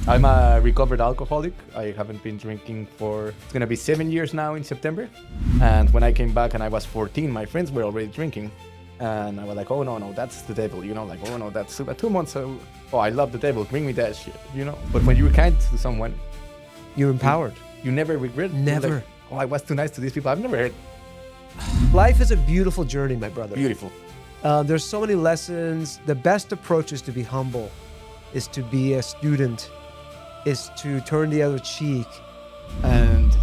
I'm a recovered alcoholic. I haven't been drinking it's gonna be 7 years now in September. And when I came back and I was 14, my friends were already drinking. And I was like, oh no, that's the devil, like, oh no, that's 2 months ago. Oh, I love the devil, bring me that shit, But when you're kind to someone, you're empowered. You never regret. Never. Like, oh, I was too nice to these people. I've never heard. Life is a beautiful journey, my brother. Beautiful. There's so many lessons. The best approach is to be humble, is to be a student, is to turn the other cheek. And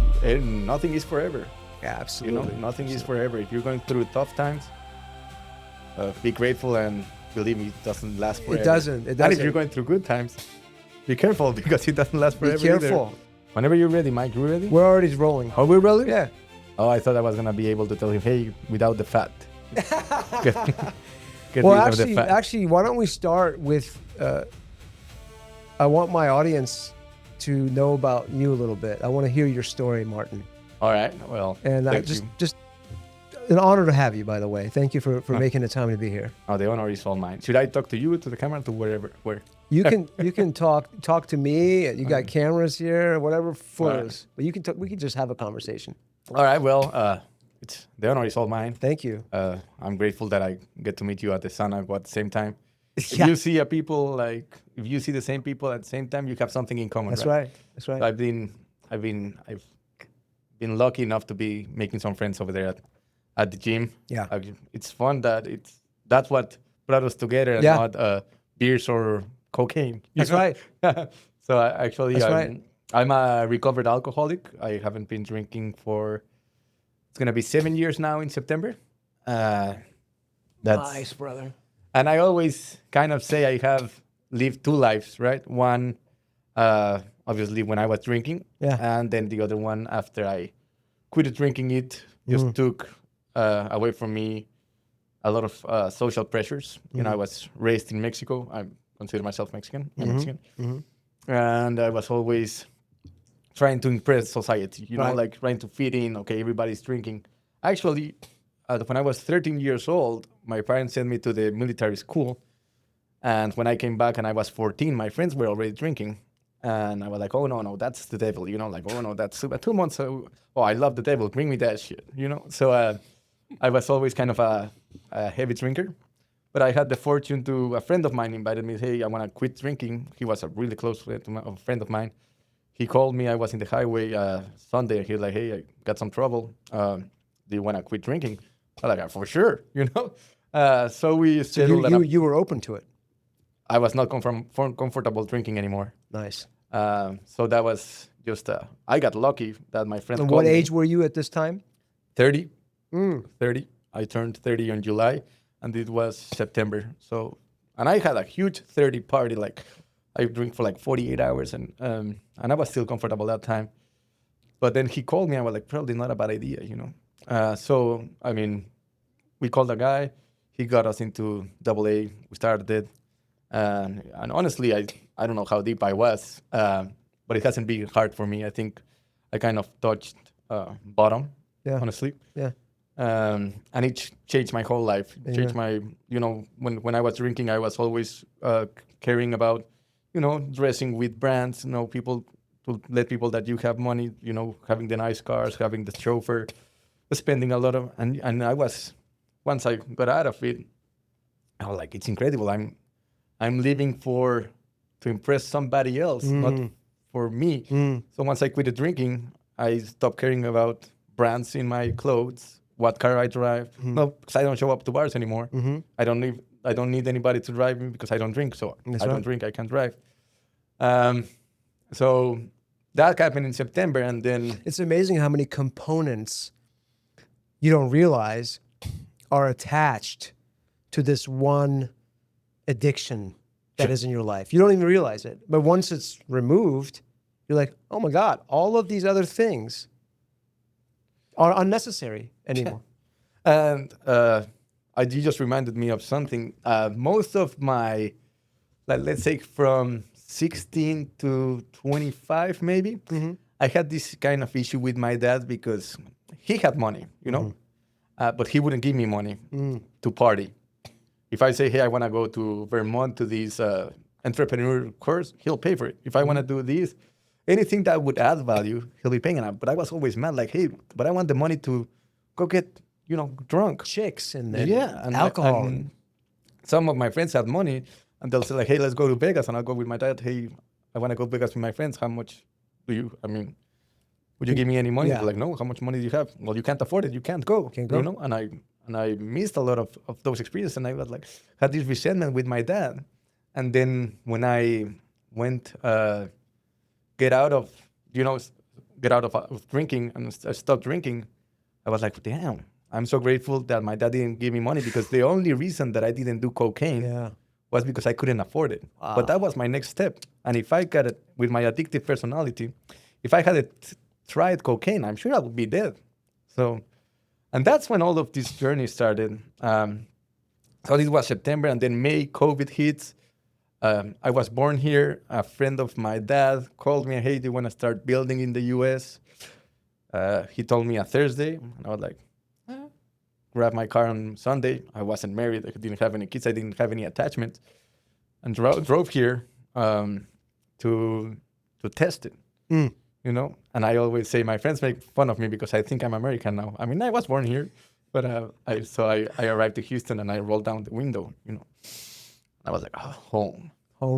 nothing is forever. Yeah, absolutely. Nothing is forever. If you're going through tough times, be grateful, and believe me, it doesn't last forever. It doesn't. And if you're going through good times, be careful, because it doesn't last forever. Be careful. Either. Whenever you're ready, Mike, you ready? We're already rolling. Are we ready? Yeah. Oh, I thought I was going to be able to tell him, hey, without the fat. Get Well, rid of the fat. actually, why don't we start with, I want my audience to know about you a little bit. I want to hear your story, Martin. All right. Well, and just an honor to have you, by the way. Thank you for making the time to be here. Oh, the honor is all mine. Should I talk to you, to the camera, to where? You can talk to me. You got cameras here, whatever flows. Right. But we can just have a conversation. All right. Well, it's the honor is all mine. Thank you. I'm grateful that I get to meet you at the sun at the same time. Yeah. If you see if you see the same people at the same time, you have something in common. That's right. That's right. I've been lucky enough to be making some friends over there at the gym. Yeah. It's fun that's what brought us together, and not beers or cocaine. That's right. So I'm a recovered alcoholic. I haven't been drinking it's going to be 7 years now in September. That's nice, brother. And I always kind of say I have lived two lives, right? One, obviously, when I was drinking. Yeah. And then the other one after I quit drinking, it just took away from me a lot of social pressures. I was raised in Mexico. I consider myself Mexican. I'm Mexican. And I was always trying to impress society, like trying to fit in. Okay, everybody's drinking. Actually, when I was 13 years old, my parents sent me to the military school. And when I came back and I was 14, my friends were already drinking. And I was like, oh, no, that's the devil, like, oh, no, that's 2 months ago. Oh, I love the devil. Bring me that shit, So I was always kind of a heavy drinker. But I had the fortune a friend of mine invited me, hey, I want to quit drinking. He was a really close friend of mine. He called me. I was in the highway Sunday. He was like, hey, I got some trouble. Do you want to quit drinking? I was like, for sure, So we settled you were open to it. I was not comfortable drinking anymore. Nice. So that was just, I got lucky that my friend And called what me. age were you at this time? 30. 30. I turned 30 in July, and it was September. So, and I had a huge 30 party. Like, I drink for like 48 hours, and I was still comfortable that time. But then he called me. I was like, probably not a bad idea, So, I mean, we called a guy. He got us into AA. We started it. And honestly, I don't know how deep I was, but it hasn't been hard for me. I think I kind of touched bottom, honestly. Yeah. And it changed my whole life. It changed my, when I was drinking, I was always caring about, dressing with brands, people, to let people that you have money, having the nice cars, having the chauffeur, spending a lot of, and I was, once I got out of it, I was like, it's incredible. I'm living to impress somebody else, not for me. So once I quit drinking, I stopped caring about brands in my clothes, what car I drive. No, because I don't show up to bars anymore. I don't need anybody to drive me because I don't drink. So I don't drink, I can't drive. So that happened in September, and then it's amazing how many components you don't realize are attached to this one addiction that is in your life. You don't even realize it. But once it's removed, you're like, oh my God, all of these other things are unnecessary anymore. And you just reminded me of something. Most of my, let's say from 16 to 25 maybe, I had this kind of issue with my dad because he had money, but he wouldn't give me money to party. If I say, hey, I want to go to Vermont to this entrepreneur course, he'll pay for it. If I want to do this, anything that would add value, he'll be paying it. But I was always mad, like, hey, but I want the money to go get, drunk. Chicks and And alcohol. and some of my friends have money, and they'll say, like, hey, let's go to Vegas. And I'll go with my dad. Hey, I want to go to Vegas with my friends. How much would you give me any money? Yeah. Like, no, how much money do you have? Well, you can't afford it. You can't go. Can't go. And I missed a lot of those experiences. And I was like, had this resentment with my dad. And then when I went, get out of drinking and I stopped drinking, I was like, damn, I'm so grateful that my dad didn't give me money, because the only reason that I didn't do cocaine was because I couldn't afford it. Wow. But that was my next step. And if I got it with my addictive personality, if I had tried cocaine, I'm sure I would be dead. So, and that's when all of this journey started. So this was September, and then May, COVID hits. I was born here. A friend of my dad called me, hey, do you want to start building in the US? He told me a Thursday, and I was like, grab my car on Sunday. I wasn't married. I didn't have any kids. I didn't have any attachment, and drove here to test it. And I always say, my friends make fun of me because I think I'm American now. I mean, I was born here, but I arrived to Houston and I rolled down the window. I was like, oh, home.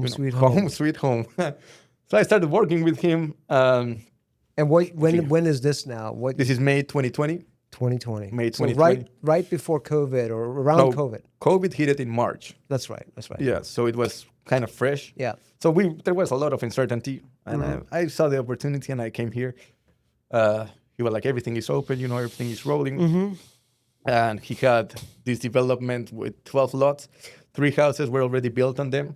Sweet home. Home, sweet home. So I started working with him. And when is this now? This is May 2020. 2020. May 2020. So right before COVID or around COVID. COVID hit it in March. That's right. Yeah, so it was kind of fresh. Yeah. So there was a lot of uncertainty, and I saw the opportunity, and I came here. He was like, everything is open, everything is rolling. And he had this development with 12 lots. 3 houses were already built on them.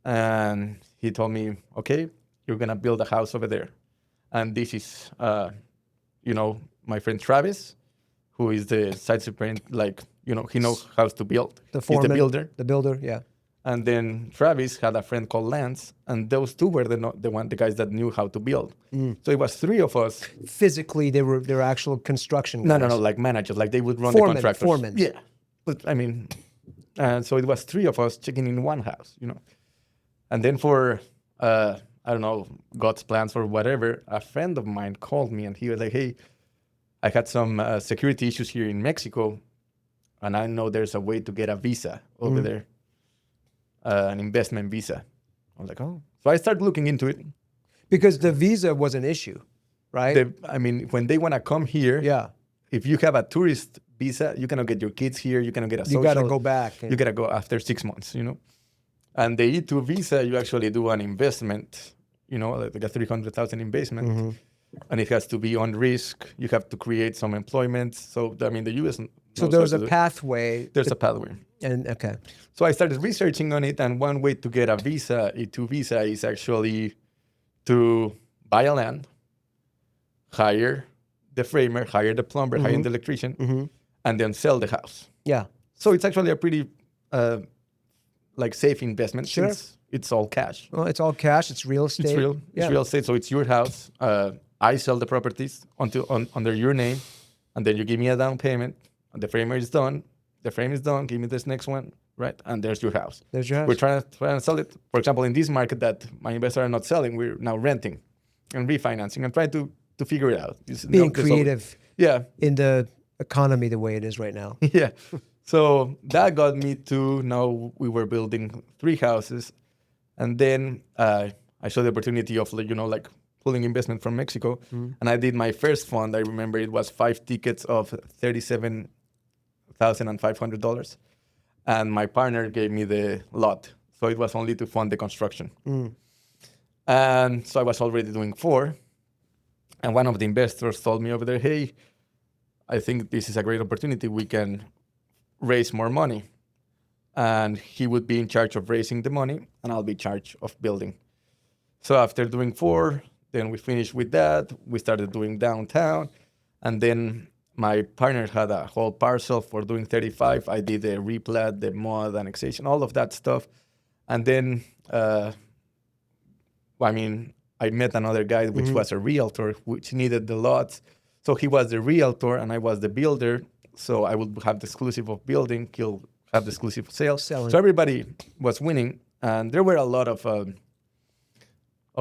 And he told me, okay, you're going to build a house over there. And this is, my friend Travis, who is the site superintendent, he knows how to build. He's the builder. The builder, yeah. And then Travis had a friend called Lance, and those two were the guys that knew how to build. So it was 3 of us. Physically, they were actual construction guys. No, like managers, like they would run the contractors. Foremen. Yeah, but I mean, and so it was 3 of us checking in one house, And then for I don't know, God's plans or whatever, a friend of mine called me and he was like, hey, I had some security issues here in Mexico, and I know there's a way to get a visa over there. An investment visa. I was like, oh. So I started looking into it. Because the visa was an issue, right? When they want to come here, if you have a tourist visa, you cannot get your kids here, you cannot get a social. You got to go back. You got to go after 6 months, And the E2 visa, you actually do an investment, like a $300,000 investment. And it has to be on risk. You have to create some employment. So, the U.S. So there's a pathway. There's a pathway. And okay. So I started researching on it, and one way to get a visa, E2 visa, is actually to buy a land, hire the framer, hire the plumber, hire the electrician, and then sell the house. Yeah. So it's actually a pretty safe investment. Sure. Since it's all cash. Well, it's all cash. It's real estate. It's real. Yeah. It's real estate. So it's your house. I sell the properties under your name, and then you give me a down payment. And the framer is done. The frame is done. Give me this next one, right? And there's your house. There's your house. We're trying to sell it. For example, in this market that my investors are not selling, we're now renting and refinancing and trying to figure it out. Being creative. Yeah. In the economy the way it is right now. Yeah. So that got me to now we were building 3 houses. And then I saw the opportunity of, pulling investment from Mexico. And I did my first fund. I remember it was 5 tickets of $37,500. And my partner gave me the lot. So it was only to fund the construction. And so I was already doing 4. And one of the investors told me over there, hey, I think this is a great opportunity. We can raise more money. And he would be in charge of raising the money, and I'll be in charge of building. So after doing 4, then we finished with that. We started doing downtown. And then my partner had a whole parcel for doing 35. I did the replat, the mod, annexation, all of that stuff. And then, I met another guy, which was a realtor, which needed the lots. So he was the realtor, and I was the builder. So I would have the exclusive of building. He'll have the exclusive of sales. Selling. So everybody was winning. And there were a lot of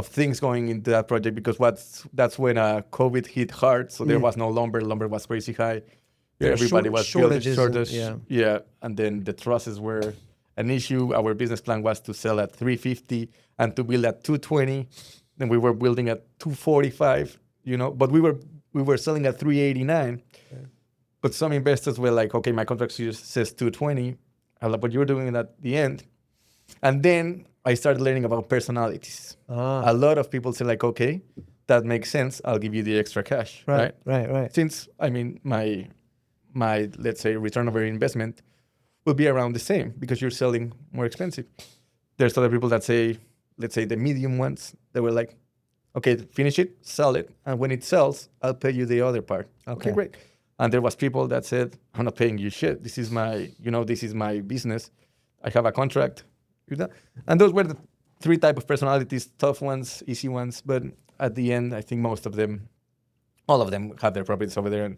things going into that project because that's when COVID hit hard. So there was no lumber. Lumber was crazy high. Everybody was building shortage. Yeah. And then the trusses were an issue. Our business plan was to sell at 350 and to build at 220. Then we were building at 245, but we were selling at 389. Okay. But some investors were like, okay, my contract says 220. I'm like, but you're doing it at the end. And then I started learning about personalities. A lot of people say like, okay, that makes sense. I'll give you the extra cash. Right. Since, my let's say, return over investment will be around the same because you're selling more expensive. There's other people that say, let's say the medium ones, they were like, okay, finish it, sell it. And when it sells, I'll pay you the other part. Okay, great. And there was people that said, I'm not paying you shit. This is my business. I have a contract. And those were the three types of personalities, tough ones, easy ones. But at the end, I think all of them have their properties over there. And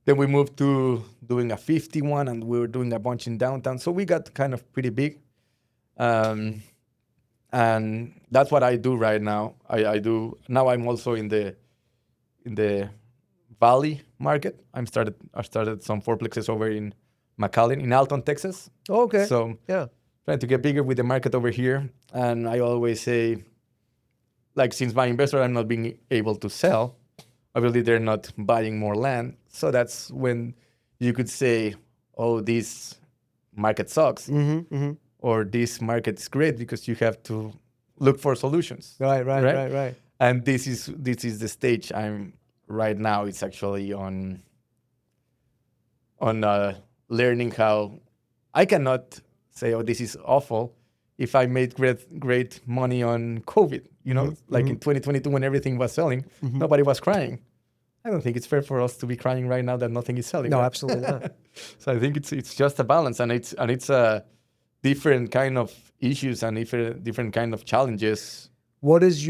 then we moved to doing a 51 and we were doing a bunch in downtown. So we got kind of pretty big. And that's what I do right now. Now I'm also in the Valley market. I started some fourplexes over in McAllen, in Alton, Texas. Oh, okay. So trying to get bigger with the market over here. And I always say, like, since my investor I'm not being able to sell, obviously they're not buying more land. So that's when you could say, oh, this market sucks. Or this market is great because you have to look for solutions. Right. And this is the stage I'm right now. It's actually on learning how I cannot say, oh, this is awful. If I made great money on COVID, in 2022 when everything was selling, nobody was crying. I don't think it's fair for us to be crying right now that nothing is selling. No, absolutely not. So I think it's just a balance, and it's a different kind of issues and different kind of challenges. What is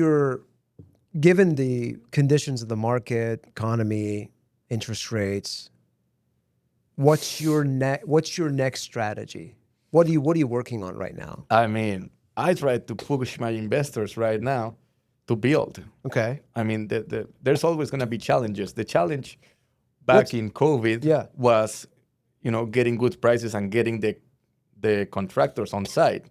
given the conditions of the market, economy, interest rates, what's your next strategy? What are you working on right now? I try to push my investors right now to build. Okay. There's always going to be challenges. The challenge back in COVID was, getting good prices and getting the contractors on site.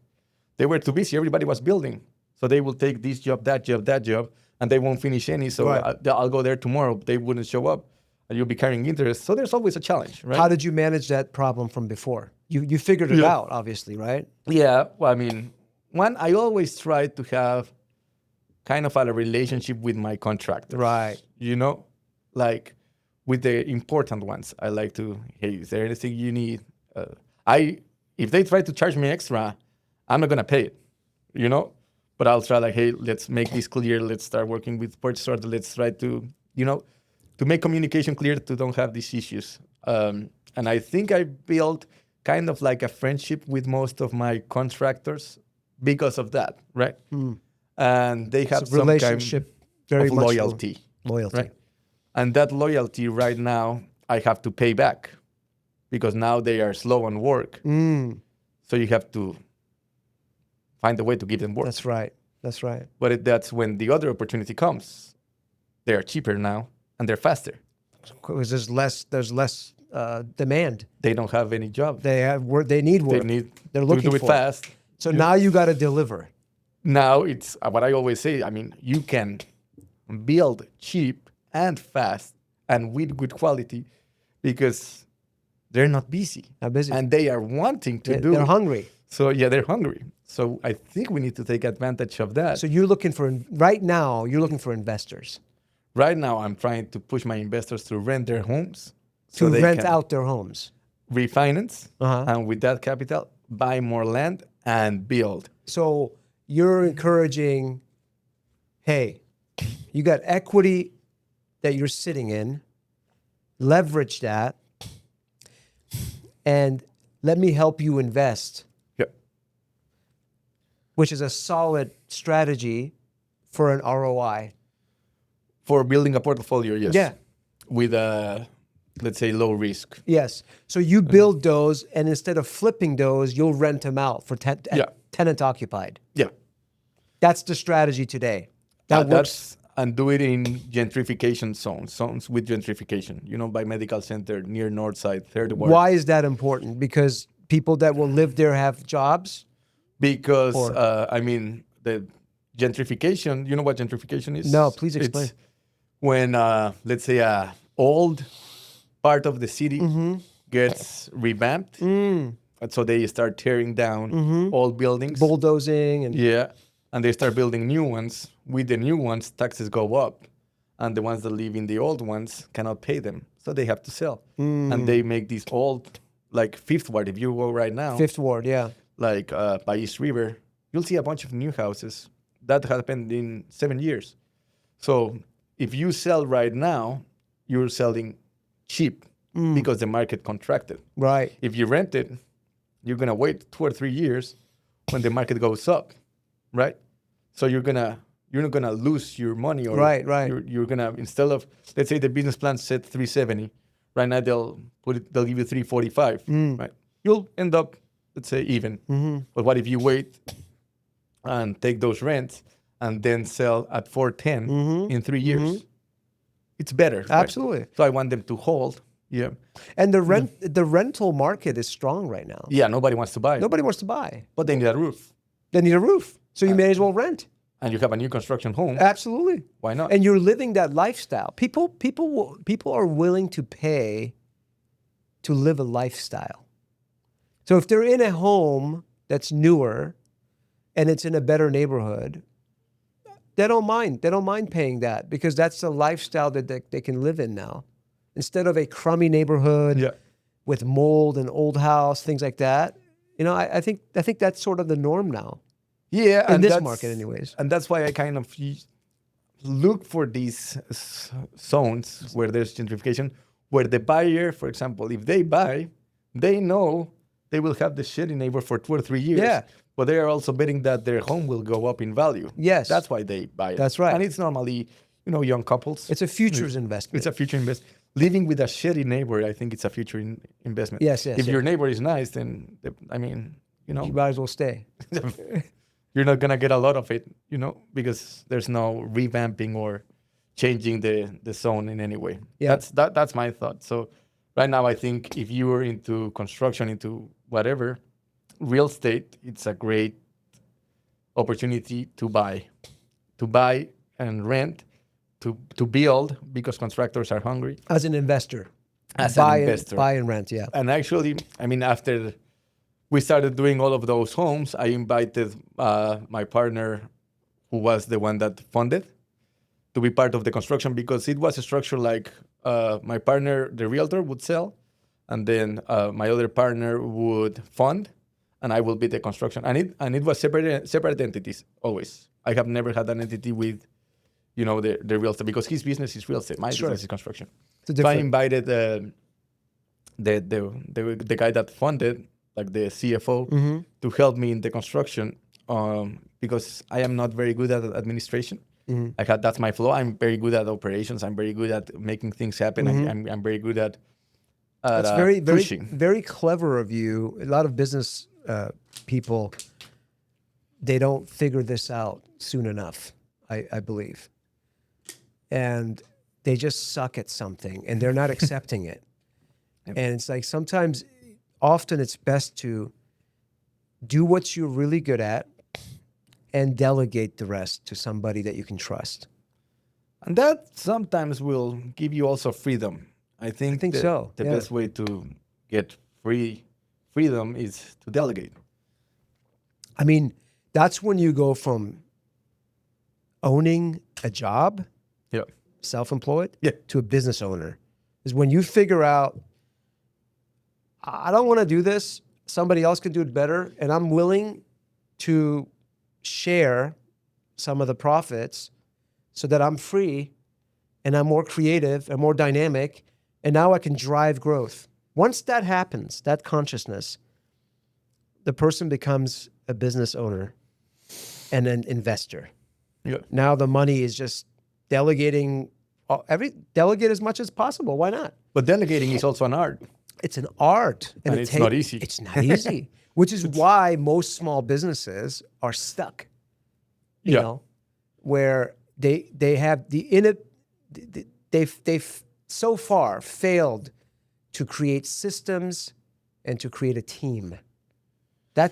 They were too busy. Everybody was building. So they will take this job, that job, and they won't finish any. So I'll go there tomorrow. They wouldn't show up. And you'll be carrying interest. So there's always a challenge, right? How did you manage that problem from before? You figured it out, obviously, right? Yeah. Well, one, I always try to have kind of a relationship with my contractors. Right. Like with the important ones. I like to, hey, is there anything you need? If they try to charge me extra, I'm not going to pay it, But I'll try like, hey, let's make this clear. Let's start working with purchase order. Let's try to, to make communication clear to don't have these issues. And I think I built kind of like a friendship with most of my contractors because of that, right? And they have some relationship, kind very of much loyalty. Right? And that loyalty right now, I have to pay back because now they are slow on work. So you have to find a way to give them work. That's right. But that's when the other opportunity comes. They are cheaper now and they're faster. Because there's less demand. They don't have any job. They have work. They need work. They're looking to do it for fast. So now you got to deliver. Now it's what I always say. You can build cheap and fast and with good quality because they're not busy. Not busy. And they are wanting to do. They're hungry. So they're hungry. So I think we need to take advantage of that. So right now, you're looking for investors. Right now, I'm trying to push my investors to rent their homes. To rent out their homes. Refinance. And with that capital, buy more land and build. So you're encouraging, hey, you got equity that you're sitting in, leverage that, and let me help you invest. Yep. Which is a solid strategy for an ROI. For building a portfolio, yes. Yeah. With let's say, low risk. Yes. So you build those, and instead of flipping those, you'll rent them out for 10 tenant occupied. Yeah. That's the strategy today. That works. And do it in gentrification zones with gentrification, by Medical Center, near North Side, Third Ward. Why is that important? Because people that will live there have jobs? Because, the gentrification, you know what gentrification is? No, please explain. It's when, let's say, a old part of the city gets revamped. And so they start tearing down old buildings. Bulldozing. And they start building new ones. With the new ones, taxes go up. And the ones that live in the old ones cannot pay them. So they have to sell. And they make these old, like Fifth Ward, if you go right now. Fifth Ward, yeah. Like by East River, you'll see a bunch of new houses. That happened in 7 years. So if you sell right now, you're selling cheap because the market contracted. Right. If you rent it, you're going to wait 2 or 3 years when the market goes up, right? So you're not gonna lose your money, or right. You're gonna, instead of, let's say the business plan said 370, right now they'll give you 345, right? You'll end up, let's say, even. But what if you wait and take those rents and then sell at 410 in 3 years? It's better. Absolutely. Right? So I want them to hold. Yeah. And the rental market is strong right now. Yeah, nobody wants to buy. Nobody wants to buy. But they need a roof. They need a roof. So you may as well rent. And you have a new construction home. Absolutely. Why not? And you're living that lifestyle. People are willing to pay to live a lifestyle. So if they're in a home that's newer and it's in a better neighborhood, they don't mind. They don't mind paying that because that's the lifestyle that they can live in now. Instead of a crummy neighborhood with mold and old house, things like that. I think that's sort of the norm now. Yeah, in this market, anyways. And that's why I kind of look for these zones where there's gentrification, where the buyer, for example, if they buy, they know they will have the shitty neighbor for 2 or 3 years. Yeah. But they are also betting that their home will go up in value. Yes. That's why they buy it. That's right. And it's normally, young couples. It's a futures investment. It's a future investment. Living with a shitty neighbor, I think it's a future investment. Yes. If your neighbor is nice, then, you might as well stay. You're not going to get a lot of it, because there's no revamping or changing the zone in any way. Yeah. That's my thought. So right now, I think if you are into construction, into whatever, real estate, it's a great opportunity to buy and rent, to build, because contractors are hungry. As an investor. An investor. Buy and rent, yeah. And actually, after we started doing all of those homes, I invited my partner, who was the one that funded, to be part of the construction, because it was a structure like my partner, the realtor, would sell, and then my other partner would fund, and I will be the construction. And it was separate entities always. I have never had an entity with, the real estate, because his business is real estate, my business is construction. So I invited the guy that funded, like the CFO, to help me in the construction, because I am not very good at administration. That's my flow. I'm very good at operations. I'm very good at making things happen. I'm very good at That's very, pushing. Very clever of you. A lot of business people, they don't figure this out soon enough, I believe. And they just suck at something, and they're not accepting it. And it's like often it's best to do what you're really good at and delegate the rest to somebody that you can trust. And that sometimes will give you also freedom. I think so. The best way to get freedom is to delegate. That's when you go from owning a job, self-employed, to a business owner. Is when you figure out, I don't want to do this. Somebody else can do it better. And I'm willing to share some of the profits so that I'm free and I'm more creative and more dynamic. And now I can drive growth. Once that happens, that consciousness, the person becomes a business owner and an investor. Yeah. Now the money is just delegating, delegate as much as possible. Why not? But delegating is also an art. It's an art. And it's not easy. It's not easy. Which is why most small businesses are stuck. You Yeah. know, where they have they've so far failed to create systems and to create a team. That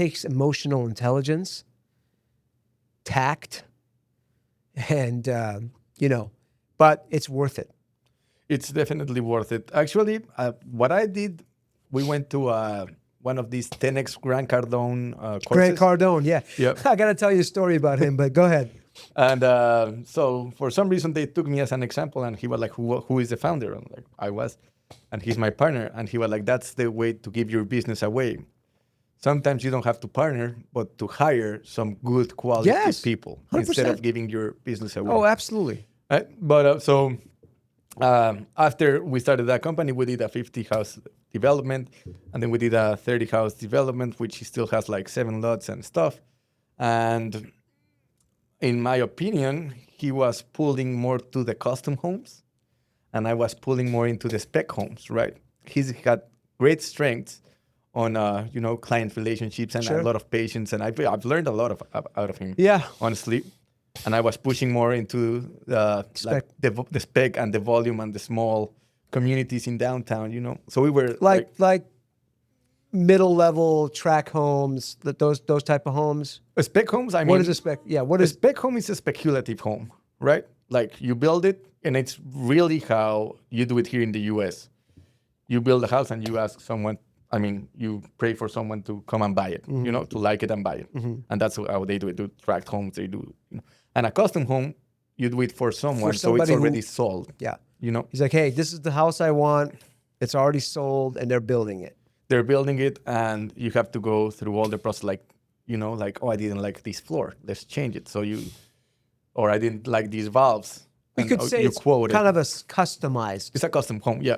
takes emotional intelligence, tact, and but it's worth it. It's definitely worth it. Actually, what I did, we went to one of these 10x Grant Cardone courses. Grant Cardone, yeah. Yep. I got to tell you a story about him, but go ahead. And so for some reason they took me as an example, and he was like, who is the founder? And like, I was, and he's my partner. And he was like, that's the way to give your business away. Sometimes you don't have to partner, but to hire some good quality people 100%. instead of giving your business away. Oh, absolutely. Right? But after we started that company, we did a 50 house development, and then we did a 30 house development, which still has like 7 lots and stuff. And in my opinion, he was pulling more to the custom homes, and I was pulling more into the spec homes, right? He's got great strengths on client relationships and a lot of patience, and I've learned a lot out of him. Yeah, honestly. And I was pushing more into the spec and the volume and the small communities in downtown. So we were like middle level track homes, those type of homes. Spec homes. I mean, what is a spec? Yeah, what is a spec home? Is a speculative home, right? Like you build it, and it's really how you do it here in the U.S. You build a house and you ask someone. I mean, you pray for someone to come and buy it, to like it and buy it. And that's how they do it. Do tract homes, they do. And a custom home, you do it for someone, so it's already sold. Yeah. He's like, hey, this is the house I want. It's already sold, and they're building it. They're building it, and you have to go through all the process, like, oh, I didn't like this floor. Let's change it. Or I didn't like these valves. We could say it's kind of a customized. It's a custom home, yeah.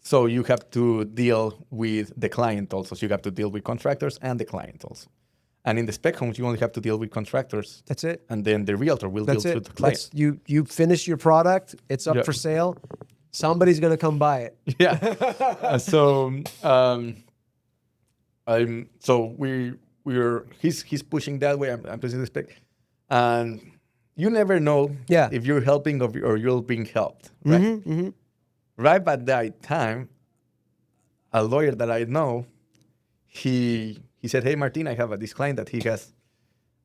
So you have to deal with the client also. So you have to deal with contractors and the client also. And in the spec homes, you only have to deal with contractors. That's it. And then the realtor will deal with the client. You finish your product. It's up for sale. Somebody's gonna come buy it. Yeah. He's pushing that way. I'm pushing the spec, and you never know if you're helping or you're being helped, right? Mm-hmm. Right by that time, a lawyer that I know, he said, "Hey, Martin, I have this client that he has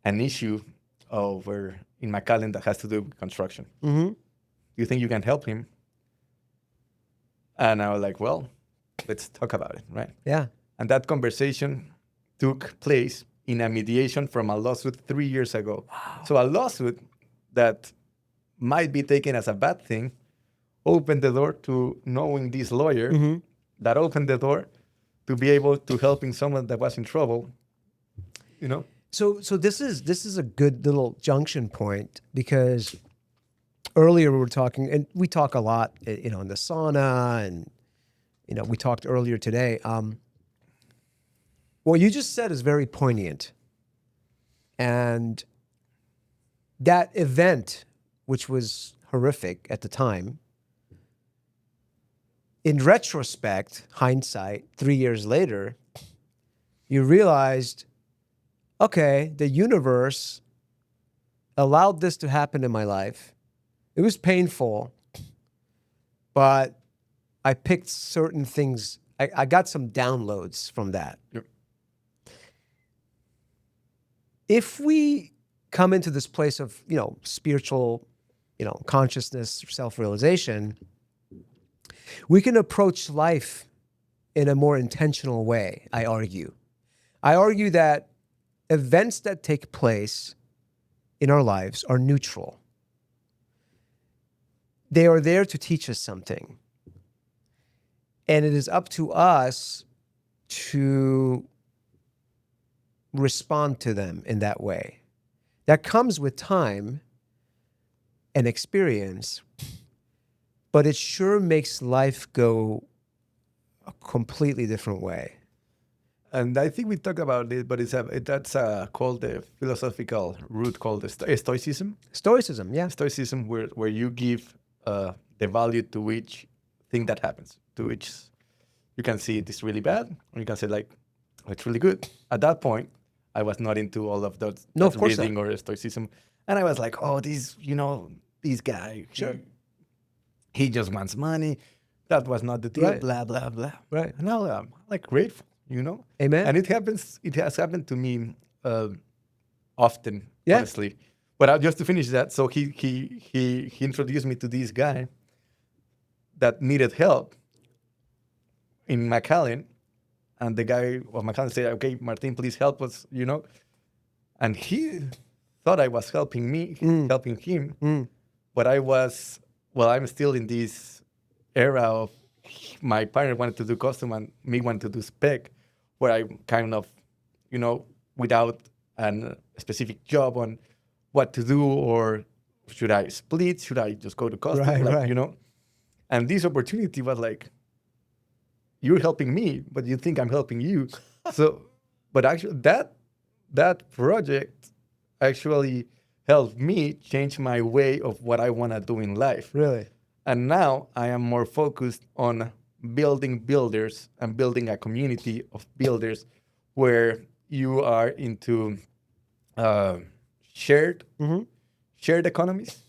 an issue over in McAllen that has to do with construction. Mm-hmm. Do you think you can help him?" And I was like, "Well, let's talk about it, right?" Yeah. And that conversation took place in a mediation from a lawsuit 3 years ago. Wow. So a lawsuit that might be taken as a bad thing opened the door to knowing this lawyer, that opened the door to be able to helping someone that was in trouble, So this is a good little junction point, because earlier we were talking, and we talk a lot, in the sauna, and we talked earlier today. What you just said is very poignant, and that event, which was horrific at the time, in retrospect, hindsight, 3 years later, you realized, okay, the universe allowed this to happen in my life. It was painful, but I picked certain things. I got some downloads from that. Yep. If we come into this place of, spiritual, consciousness, self-realization, we can approach life in a more intentional way, I argue. I argue that events that take place in our lives are neutral. They are there to teach us something. And it is up to us to respond to them in that way. That comes with time and experience, but it sure makes life go a completely different way. And I think we talked about it, but that's called the philosophical root called Stoicism. Stoicism, yeah. Stoicism, where you give the value to each thing that happens, to which you can see it is really bad, or you can say like, It's really good. At that point, I was not into all of those No, of course reading or Stoicism. And I was like, oh, this guy, Sure. he just wants money. That was not the deal, Right. blah, blah, blah. Right. And now I'm like grateful, Amen. And it has happened to me often, Yeah. honestly. But just to finish that, so he introduced me to this guy that needed help in McAllen. And the guy of McAllen said, okay, Martin, please help us, And he thought I was helping him. But I'm still in this era of my partner wanted to do custom and me wanted to do spec, where I'm kind of, without a specific job on what to do, or should I split? Should I just go to custom? Right. And this opportunity was like, you're helping me, but you think I'm helping you. So, but actually that project actually helped me change my way of what I want to do in life. Really? And now I am more focused on building builders and building a community of builders where you are into shared economies.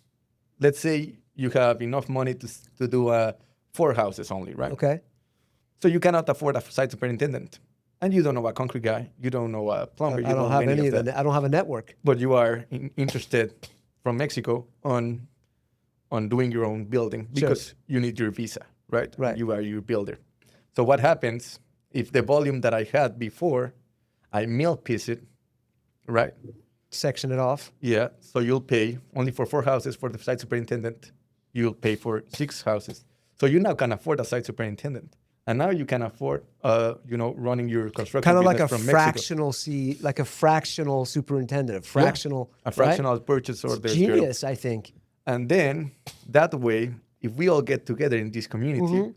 Let's say you have enough money to do 4 houses only, right? Okay. So you cannot afford a site superintendent, and you don't know a concrete guy, you don't know a plumber. I don't have any of that. I don't have a network. But you are interested from Mexico on doing your own building because you need your visa, right? Right. You are your builder. So what happens if the volume that I had before, I mill piece it, right? Section it off. Yeah. So you'll pay only for 4 houses for the site superintendent. You'll pay for 6 houses. So you now can afford a site superintendent. And now you can afford, running your construction kind of like business a from fractional like a fractional superintendent, a fractional purchase order. Genius, I think. And then that way, if we all get together in this community,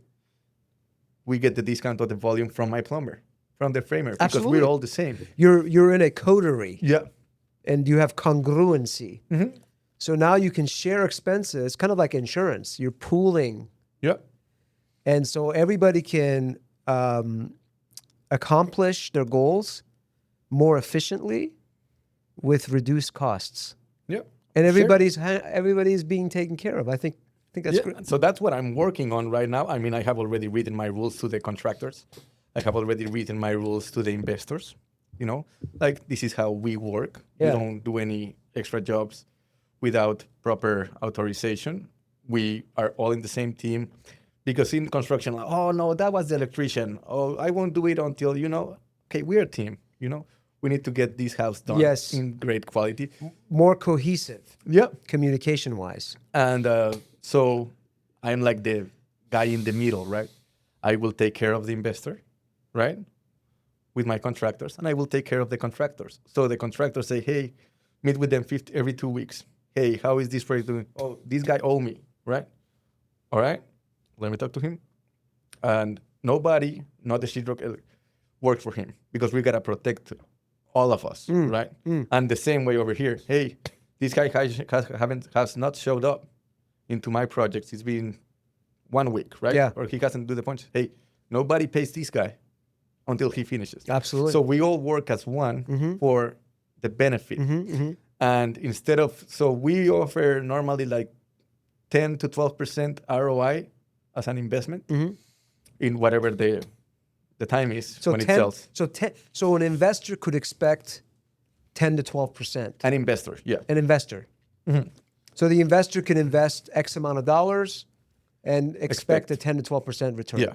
we get the discount of the volume from my plumber, from the framer, because Absolutely. we're all the same. You're in a coterie. Yeah. And you have congruency. So now you can share expenses, kind of like insurance. You're pooling. Yeah. And so everybody can accomplish their goals more efficiently with reduced costs. Yeah. And everybody's being taken care of. I think that's great. So that's what I'm working on right now. I mean, I have already written my rules to the contractors. I have already written my rules to the investors. Like this is how we work. Yeah. We don't do any extra jobs without proper authorization. We are all in the same team. Because in construction, like, oh no, that was the electrician. Oh, I won't do it until, okay, we're a team, We need to get this house done in great quality. More cohesive. Yeah. Communication-wise. And so I'm like the guy in the middle, right? I will take care of the investor, right? With my contractors, and I will take care of the contractors. So the contractors say, hey, meet with them every 2 weeks. Hey, how is this project doing? Oh, this guy owe me, right? All right. Let me talk to him. And nobody, not the sheetrock, works for him because we got to protect all of us, right? And the same way over here. Hey, this guy has not showed up into my projects. It's been 1 week, right? Yeah. Or he hasn't do the punch. Hey, nobody pays this guy until he finishes. Absolutely. So we all work as one for the benefit. And so we offer normally like 10 to 12% ROI as an investment in whatever the time is when it sells. So an investor could expect 10 to 12%. An investor, yeah. An investor. So the investor can invest X amount of dollars and expect a 10 to 12% return. Yeah.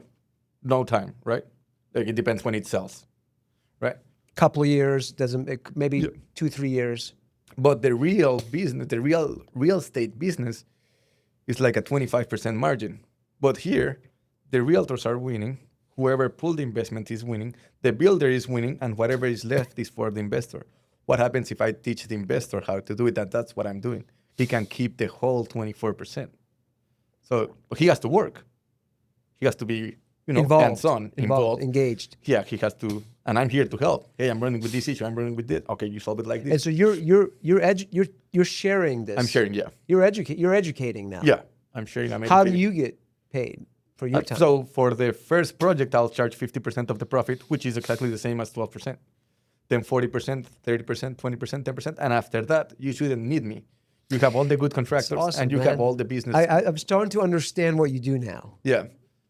No time, right? Like it depends when it sells, right? Couple of years, maybe 2-3 years. But the real business, the real estate business is like a 25% margin. But here, the realtors are winning. Whoever pulled the investment is winning. The builder is winning, and whatever is left is for the investor. What happens if I teach the investor how to do it? That's what I'm doing. He can keep the whole 24%. So he has to work. He has to be, involved, hands-on, involved, engaged. Yeah, he has to, and I'm here to help. Hey, I'm running with this issue. I'm running with this. Okay, you solve it like this. And so you're sharing this. I'm sharing, yeah. You're educating now. Yeah, I'm sharing. How do you get paid? for your time. So for the first project, I'll charge 50% of the profit, which is exactly the same as 12%. Then 40%, 30%, 20%, 10%. And after that, you shouldn't need me. You have all the good contractors awesome, and you man. have all the business. I'm starting to understand what you do now. Yeah.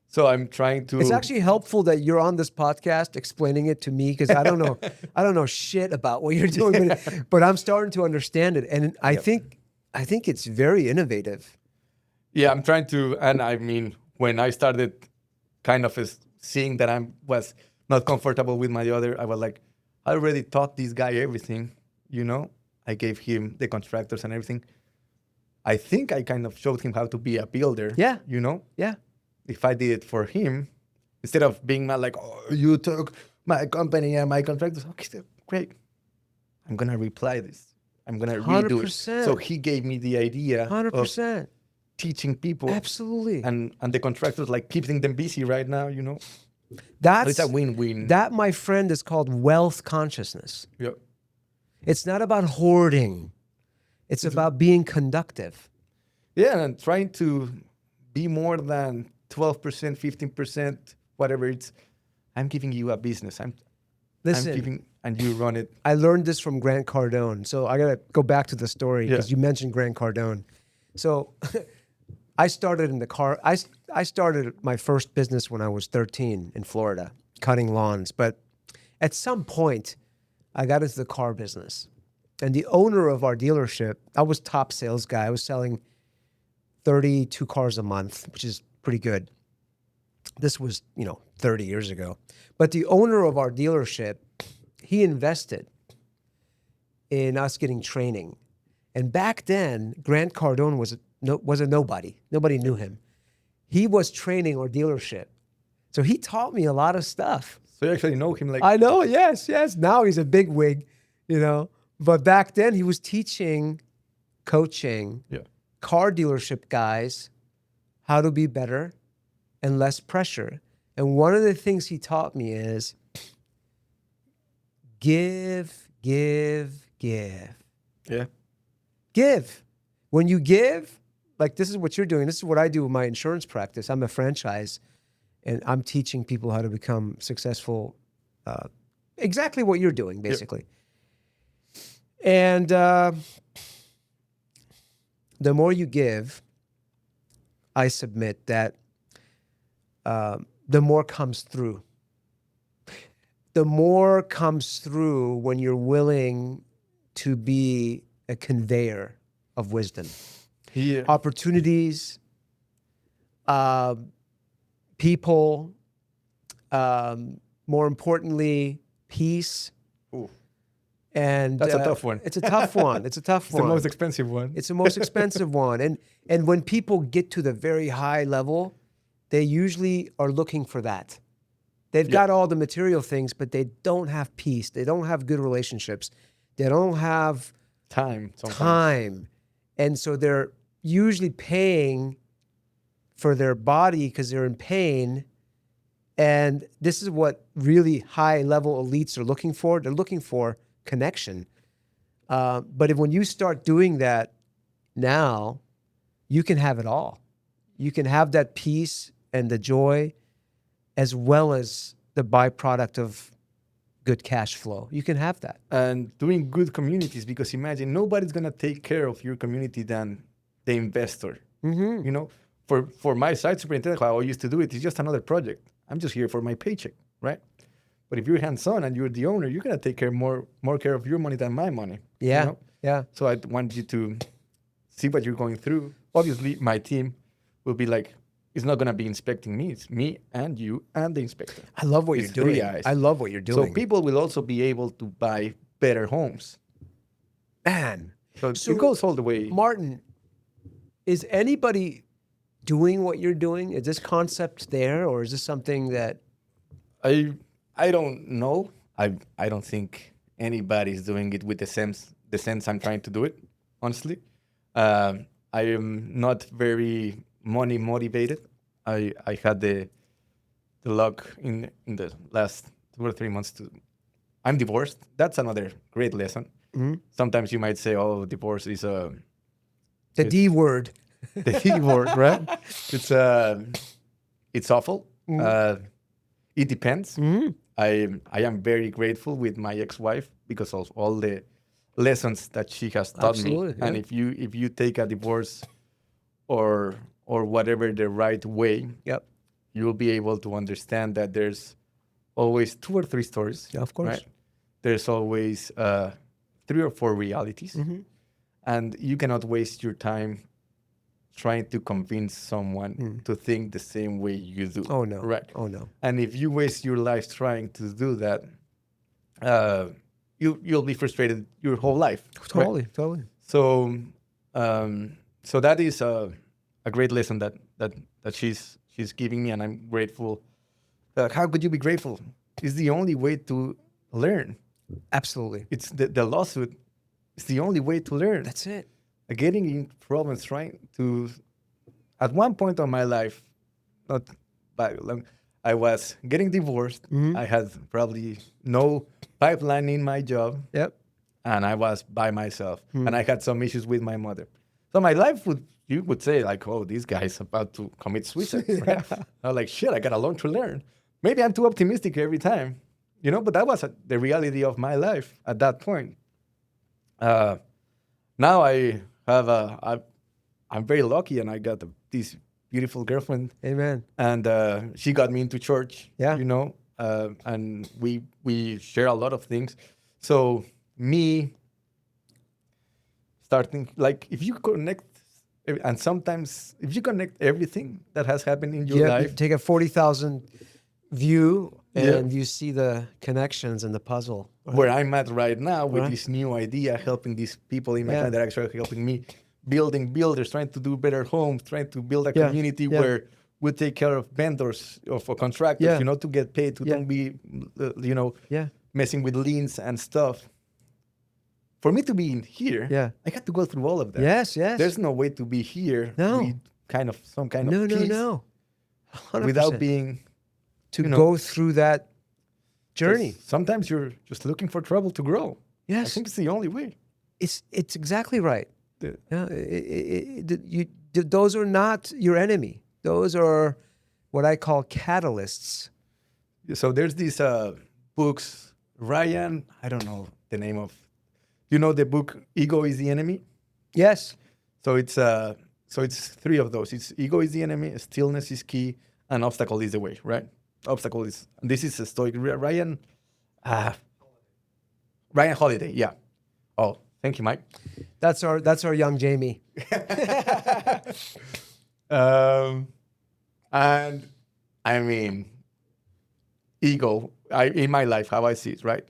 So I'm trying to. It's actually helpful that you're on this podcast explaining it to me because I don't know shit about what you're doing, but I'm starting to understand it, and I think it's very innovative. Yeah, I'm trying to, and I mean, when I started kind of seeing that I was not comfortable with my other, I was like, I already taught this guy everything, you know? I gave him the contractors and everything. I think I kind of showed him how to be a builder. Yeah. You know? Yeah. If I did it for him, instead of being mad like, oh, you took my company and my contractors. Okay, great. I'm going to reply this. I'm going to redo 100%. it. So he gave me the idea 100%. of teaching people. Absolutely. And the contractors, like keeping them busy right now, you know? That's it's a win-win. That, my friend, is called wealth consciousness. Yep. It's not about hoarding. It's about being conductive. Yeah, and trying to be more than 12%, 15%, whatever it's. I'm giving you a business. Listen, I'm giving, and you run it. I learned this from Grant Cardone. So I got to go back to the story because you mentioned Grant Cardone. So I started in the car. I started my first business when I was 13 in Florida, cutting lawns. But at some point, I got into the car business. And the owner of our dealership, I was top sales guy. I was selling 32 cars a month, which is pretty good. This was, 30 years ago. But the owner of our dealership, he invested in us getting training. And back then, Grant Cardone was a nobody. Nobody knew him. He was training our dealership. So he taught me a lot of stuff. So you actually know him like... I know, yes. Now he's a big wig, But back then he was teaching, coaching car dealership guys how to be better and less pressure. And one of the things he taught me is give. Yeah. Give. When you give, like this is what you're doing. This is what I do with my insurance practice. I'm a franchise and I'm teaching people how to become successful. Exactly what you're doing, basically. Yep. And the more you give, I submit that the more comes through. The more comes through when you're willing to be a conveyor of wisdom. Yeah. Opportunities, people, more importantly, peace. Ooh. And that's a tough one. It's a tough one. It's the most expensive one. It's the most expensive one. And when people get to the very high level, they usually are looking for that. They've got all the material things, but they don't have peace. They don't have good relationships. They don't have time. And so they're usually paying for their body because they're in pain. And this is what really high-level elites are looking for. They're looking for connection. But when you start doing that now, you can have it all. You can have that peace and the joy as well as the byproduct of good cash flow. You can have that. And doing good communities, because imagine nobody's going to take care of your community than the investor. Mm-hmm. For my site superintendent, how I used to do it, it's just another project. I'm just here for my paycheck, right? But if you're hands-on and you're the owner, you're going to take care more care of your money than my money. Yeah, yeah. So I want you to see what you're going through. Obviously, my team will be like, it's not going to be inspecting me. It's me and you and the inspector. I love what you're doing. I love what you're doing. So people will also be able to buy better homes. Man. So it goes all the way. Martin, is anybody doing what you're doing? Is this concept there, or is this something that... I don't know. I don't think anybody's doing it with the sense I'm trying to do it, honestly. I am not very money motivated. I had the luck in the last 2 or 3 months I'm divorced. That's another great lesson. Mm-hmm. Sometimes you might say, oh, divorce is the D word. The D word, right? It's it's awful. Mm-hmm. It depends. Mm-hmm. I am very grateful with my ex-wife because of all the lessons that she has taught me. Absolutely, yeah. And if you take a divorce or whatever the right way, Yep. you'll be able to understand that there's always 2 or 3 stories. Yeah, of course. Right? There's always 3 or 4 realities, Mm-hmm. and you cannot waste your time trying to convince someone to think the same way you do. Oh no. Right. Oh no. And if you waste your life trying to do that, you'll be frustrated your whole life. Right? Totally. So, so that is a great lesson that she's giving me, and I'm grateful. How could you be grateful? It's the only way to learn. Absolutely. It's the lawsuit. It's the only way to learn. That's it. Getting in problems, trying to. At one point of my life, not by long, I was getting divorced. I had probably no pipeline in my job, Yep. and I was by myself, and I had some issues with my mother. So my life you would say like, oh, this guy's about to commit suicide. Right? I was like, shit, I got a lot to learn. Maybe I'm too optimistic every time, but that was the reality of my life at that point. Now I have I'm very lucky, and I got this beautiful girlfriend, Amen. and she got me into church. Yeah. And we share a lot of things. So me starting, like, if you connect, and sometimes if you connect everything that has happened in your You life, take a 40,000 view Yeah. and you see the connections in the puzzle. Right? where I'm at right now with Right. this new idea, helping these people in my Yeah. family that are actually helping me, building builders, trying to do better homes, trying to build a Yeah. community Yeah. where we take care of vendors, of contractors, Yeah. to get paid, to Yeah. don't be, Yeah. messing with liens and stuff. For me to be in here, Yeah. I had to go through all of that. Yes. There's no way to be here No. with some kind No, of no, peace no. 100%. without being to you know, go through that journey. Sometimes you're just looking for trouble to grow. I Yes. think it's the only way. It's exactly right. The- Yeah, those are not your enemy. Those are what I call catalysts. So there's these books, Ryan, I don't know the name of, the book Ego is the Enemy? Yes. So it's 3 of those. It's Ego is the Enemy, Stillness is Key, and Obstacle is the Way, right? Obstacle is, this is a Stoic, Ryan Holiday, yeah. Oh, thank you, Mike. That's our young Jamie. And I mean, ego, in my life, how I see it, right?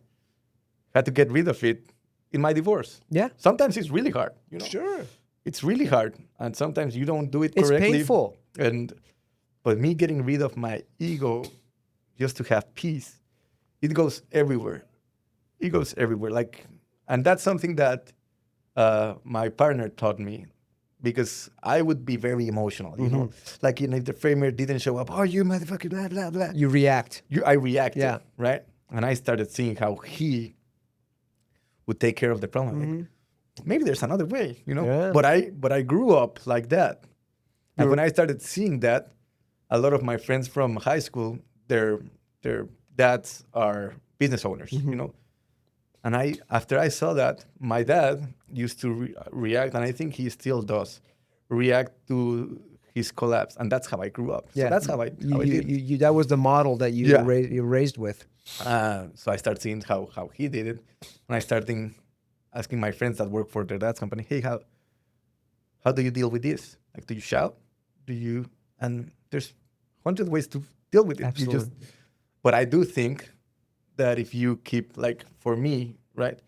Had to get rid of it in my divorce. Yeah. Sometimes it's really hard, Sure. It's really hard, and sometimes you don't do it It's correctly. painful. But me getting rid of my ego just to have peace, it goes everywhere. It goes everywhere. And that's something that my partner taught me, because I would be very emotional, Like, if the framer didn't show up, oh, you motherfucker, blah, blah, blah. You react. I reacted, Yeah. right? And I started seeing how he would take care of the problem. Like, maybe there's another way, Yeah. But I grew up like that. And when I started seeing that, a lot of my friends from high school, their dads are business owners, And after I saw that, my dad used to react, and I think he still does, react to his collapse, and that's how I grew up. Yeah. So that's how I did. That was the model that you Yeah. you raised with. So I started seeing how he did it, and I started asking my friends that work for their dad's company, hey, how do you deal with this? Like, do you shout? And there's 100 ways to deal with it. Absolutely. But I do think that if you keep, like, for me, right,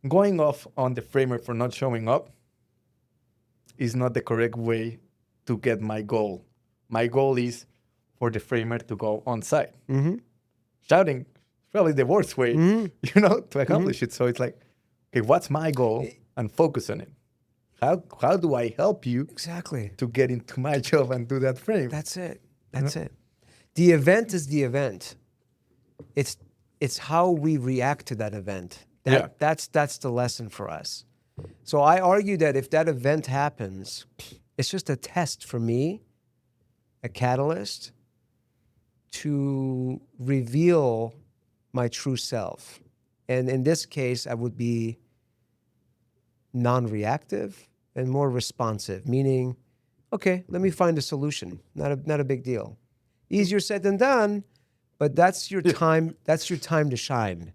going off on the framer for not showing up is not the correct way to get my goal. My goal is for the framer to go on site. Shouting is probably the worst way, to accomplish it. So it's like, okay, what's my goal? And focus on it. How do I help you Exactly. to get into my job and do that frame? That's it. That's it. The event is the event. It's how we react to that event. That's the lesson for us. So I argue that if that event happens, it's just a test for me a catalyst to reveal my true self. And in this case, I would be non-reactive and more responsive, meaning, okay, let me find a solution. Not a big deal. Easier said than done, but that's your time. That's your time to shine.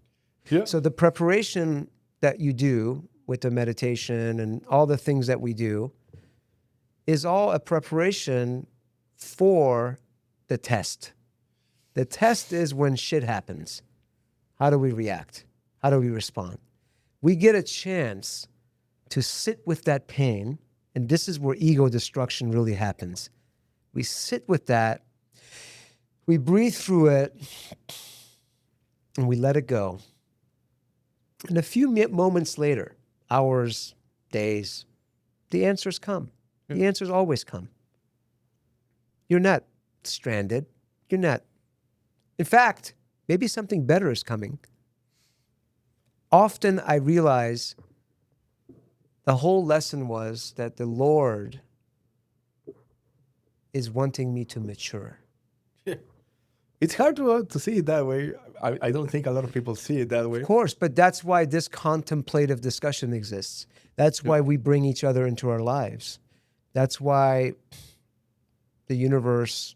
Yeah. So the preparation that you do with the meditation and all the things that we do is all a preparation for the test. The test is when shit happens. How do we react? How do we respond? We get a chance to sit with that pain, and this is where ego destruction really happens. We sit with that, we breathe through it, and we let it go. And a few moments later, hours, days, the answers come. The answers always come. You're not stranded. You're not. In fact, maybe something better is coming. Often I realize the whole lesson was that the Lord is wanting me to mature. It's hard to see it that way. I don't think a lot of people see it that way. Of course, but that's why this contemplative discussion exists. That's why we bring each other into our lives. That's why the universe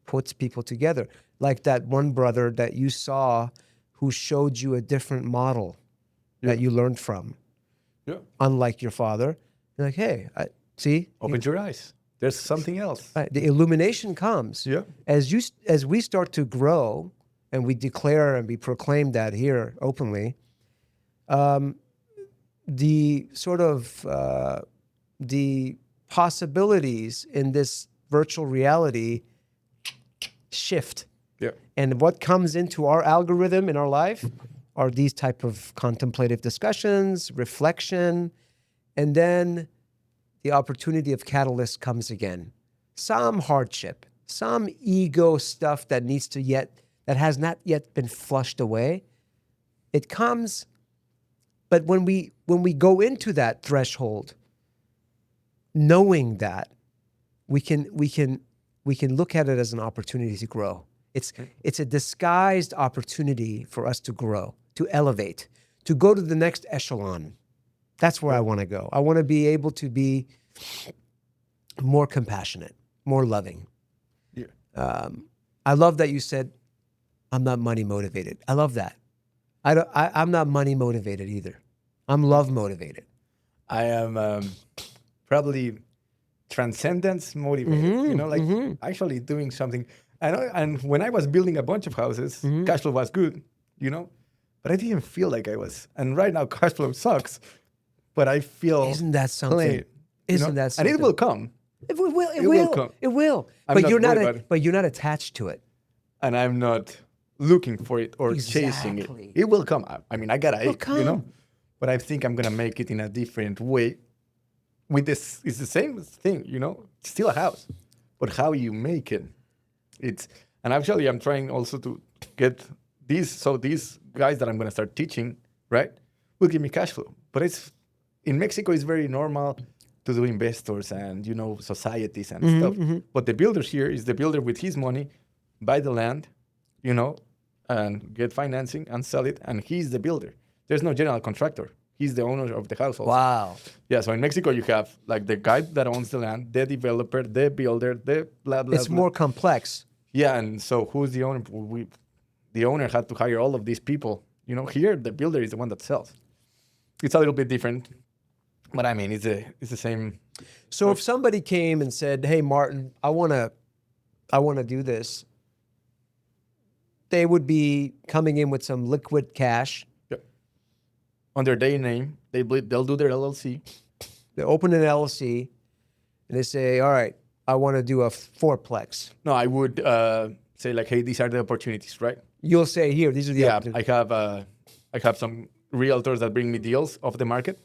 puts people together. Like that one brother that you saw who showed you a different model that you learned from. Yeah. Unlike your father. You're like, hey, see? Open your eyes. There's something else. Right. The illumination comes. Yeah. As we start to grow, and we declare and we proclaim that here openly, the sort of the possibilities in this virtual reality shift. Yeah. And what comes into our algorithm in our life are these type of contemplative discussions, reflection, and then the opportunity of catalyst comes again. Some hardship, some ego stuff that has not yet been flushed away. It comes, but when we go into that threshold, knowing that, we can look at it as an opportunity to grow. It's a disguised opportunity for us to grow, to elevate, to go to the next echelon. That's where I want to go. I want to be able to be more compassionate, more loving. Yeah. I love that you said, I'm not money motivated. I love that. I'm not money motivated either. I'm love motivated. I am probably transcendence motivated, actually doing something. And when I was building a bunch of houses, cash flow was good, but I didn't feel like I was. And right now, cash flow sucks, but I feel Isn't that something? clean, Isn't that something? And it will come. It will. It will come. It will. I'm But not you're not. worried about it. But you're not attached to it. And I'm not looking for it or chasing it. Exactly. It will come. I mean, I got It'll it, come. But I think I'm gonna make it in a different way. With this, it's the same thing, It's still a house, but how you make it, and actually I'm trying also to get these. So these guys that I'm gonna start teaching, right, will give me cash flow. But in Mexico, it's very normal to do investors and societies and stuff. But the builder here is the builder with his money, buy the land, and get financing and sell it, and he's the builder. There's no general contractor. He's the owner of the house also. Wow. Yeah, so in Mexico you have like the guy that owns the land, the developer, the builder, the blah, blah, It's blah. more complex. Yeah, and so who's the owner? The owner had to hire all of these people. Here the builder is the one that sells. It's a little bit different, but I mean, it's the same. So if somebody came and said, "Hey, Martin, I wanna do this," they would be coming in with some liquid cash. Yep. Under their name, they'll do their LLC. They open an LLC, and they say, "All right, I want to do a fourplex." No, I would say like, hey, these are the opportunities, right? You'll say, "Here, these are the opportunities." I have some realtors that bring me deals off the market,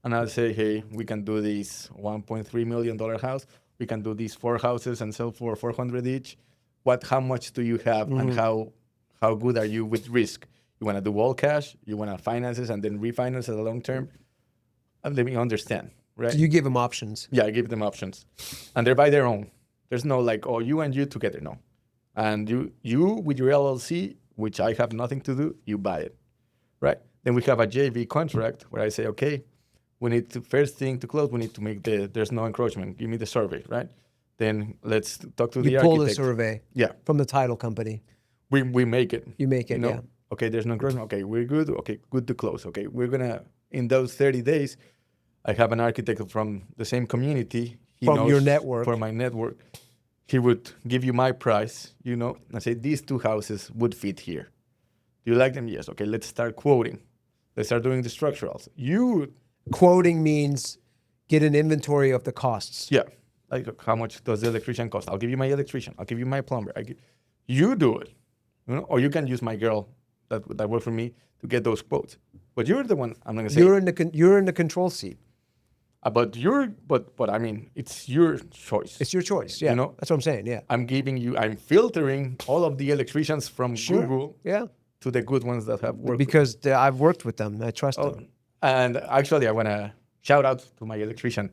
and I'll say, hey, we can do this $1.3 million house. We can do these 4 houses and sell for $400 each. How much do you have, and how good are you with risk? You want to do all cash? You want to finance this and then refinance at the long term? And let me understand, right? So you give them options. Yeah, I give them options, and they're by their own. There's no like, oh, you and you together. No. And you with your LLC, which I have nothing to do, you buy it, right? Then we have a JV contract where I say, okay, we need to, first thing to close, we need to make there's no encroachment. Give me the survey, right? Then let's talk to the You pull the architect. survey Yeah. from the title company. We make it. You make it, yeah. Okay, there's no encroachment. Okay, we're good. Okay, good to close. Okay, we're gonna, in those 30 days, I have an architect from the same community. He From knows your network. For my network. He would give you my price, and say, these two houses would fit here. Do you like them? Yes. Okay, let's start quoting. Let's start doing the structurals. Quoting means get an inventory of the costs. Yeah. Like, how much does the electrician cost? I'll give you my electrician. I'll give you my plumber. You do it. Or you can use my girl that worked for me to get those quotes. But you're the one, I'm going to say. You're in the control seat. But I mean, it's your choice. It's your choice. Yeah. That's what I'm saying. Yeah. I'm filtering all of the electricians from Google to the good ones that have worked. Because I've worked with them. I trust them. And actually, I want to shout out to my electrician.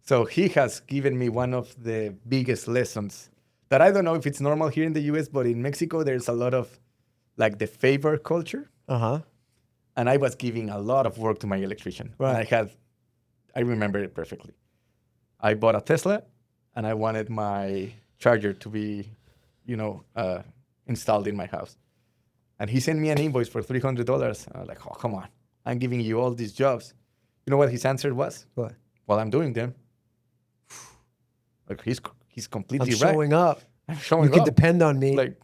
So he has given me one of the biggest lessons that I don't know if it's normal here in the US, but in Mexico, there's a lot of like the favor culture. Uh-huh. And I was giving a lot of work to my electrician. Right. And I remember it perfectly. I bought a Tesla and I wanted my charger to be, installed in my house. And he sent me an invoice for $300. I was like, oh, come on. I'm giving you all these jobs. You know what his answer was? What? Well, I'm doing them. Like, he's completely I'm right. showing up. I'm showing you up. You can depend on me. Like,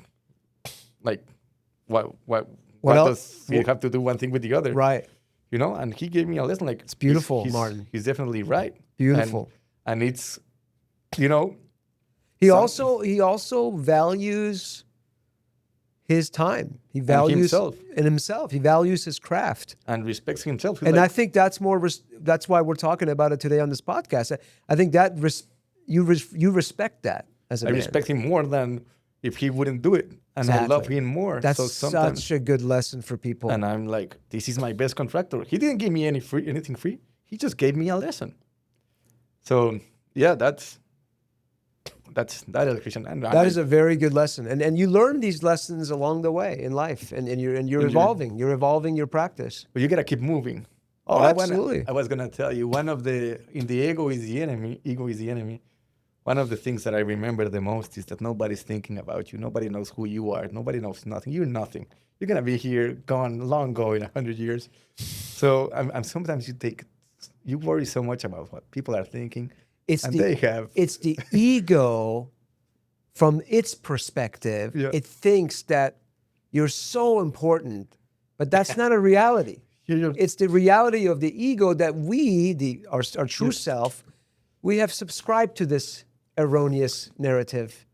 what else? does you have to do one thing with the other? Right. And he gave me a lesson. Like, it's beautiful, Martin. He's definitely right. Beautiful. And it's, He also values his time. He values himself. He values his craft and respects himself. And I think that's that's why we're talking about it today on this podcast. I think that you respect that as a man. I respect him more than if he wouldn't do it. And I love him more. That's such a good lesson for people. And I'm like, this is my best contractor. He didn't give me anything free. He just gave me a lesson. So yeah, that's that electrician. And that is a very good lesson. And you learn these lessons along the way in life. And you're evolving. You're evolving your practice. But you gotta keep moving. Oh, absolutely. I was gonna tell you, in the ego is the enemy. One of the things that I remember the most is that nobody's thinking about you. Nobody knows who you are. Nobody knows nothing. You're nothing. You're going to be here, long gone in 100 years. So sometimes you worry so much about what people are thinking. It's the ego from its perspective. Yeah. It thinks that you're so important, but that's not a reality. It's the reality of the ego that our true self, we have subscribed to this erroneous narrative.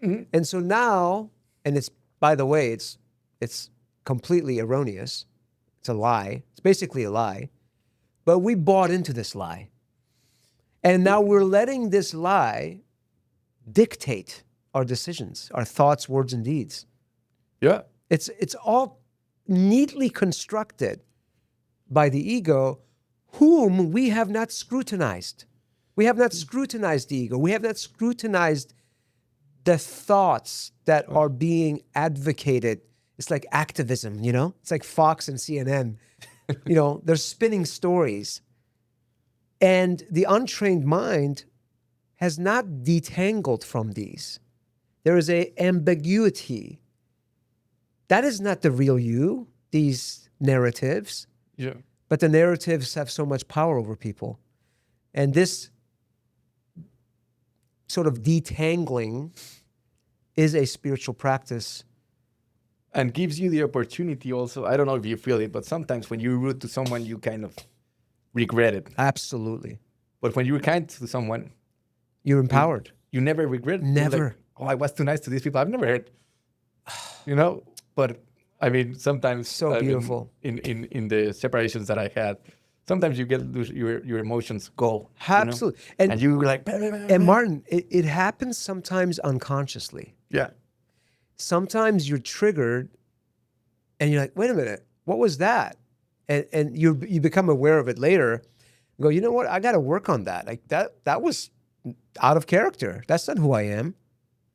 Mm-hmm. And so now, and it's, by the way, it's completely erroneous. It's a lie. It's basically a lie. But we bought into this lie. And now we're letting this lie dictate our decisions, our thoughts, words, and deeds. Yeah. It's all neatly constructed by the ego, whom we have not scrutinized. We have not scrutinized the ego. We have not scrutinized the thoughts that are being advocated. It's like activism, It's like Fox and CNN. They're spinning stories. And the untrained mind has not detangled from these. There is an ambiguity. That is not the real you, these narratives. Yeah. But the narratives have so much power over people. And this sort of detangling is a spiritual practice. And gives you the opportunity also. I don't know if you feel it, but sometimes when you're rude to someone, you kind of regret it. Absolutely. But when you're kind to someone, you're empowered. You never regret it. Never. Like, I was too nice to these people. I've never heard, But I mean, sometimes so beautiful in the separations that I had. Sometimes you get your emotions go. Absolutely. And you like. And Martin, it happens sometimes unconsciously. Yeah. Sometimes you're triggered and you're like, wait a minute, what was that? And you become aware of it later and go, you know what? I got to work on that. Like that was out of character. That's not who I am.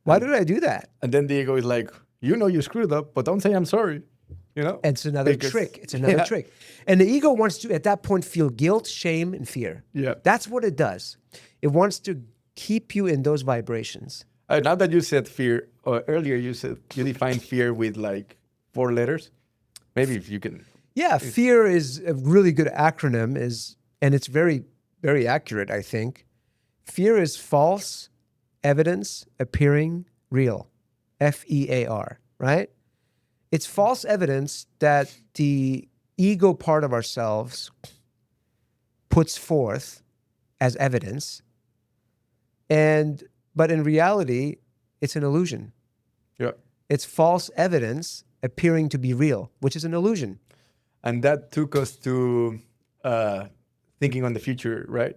Why did I do that? And then the ego is like, you know you screwed up, but don't say I'm sorry. You know? It's another Because- trick. It's another trick. And the ego wants to, at that point, feel guilt, shame, and fear. Yeah. That's what it does. It wants to keep you in those vibrations. Now that you said fear, or earlier you said you defined fear with like 4 letters. Maybe if you can. Yeah, fear is a really good acronym, and it's very, very accurate, I think. Fear is false evidence appearing real. FEAR, right? It's false evidence that the ego part of ourselves puts forth as evidence. But in reality, it's an illusion. Yeah. It's false evidence appearing to be real, which is an illusion. And that took us to thinking on the future, right?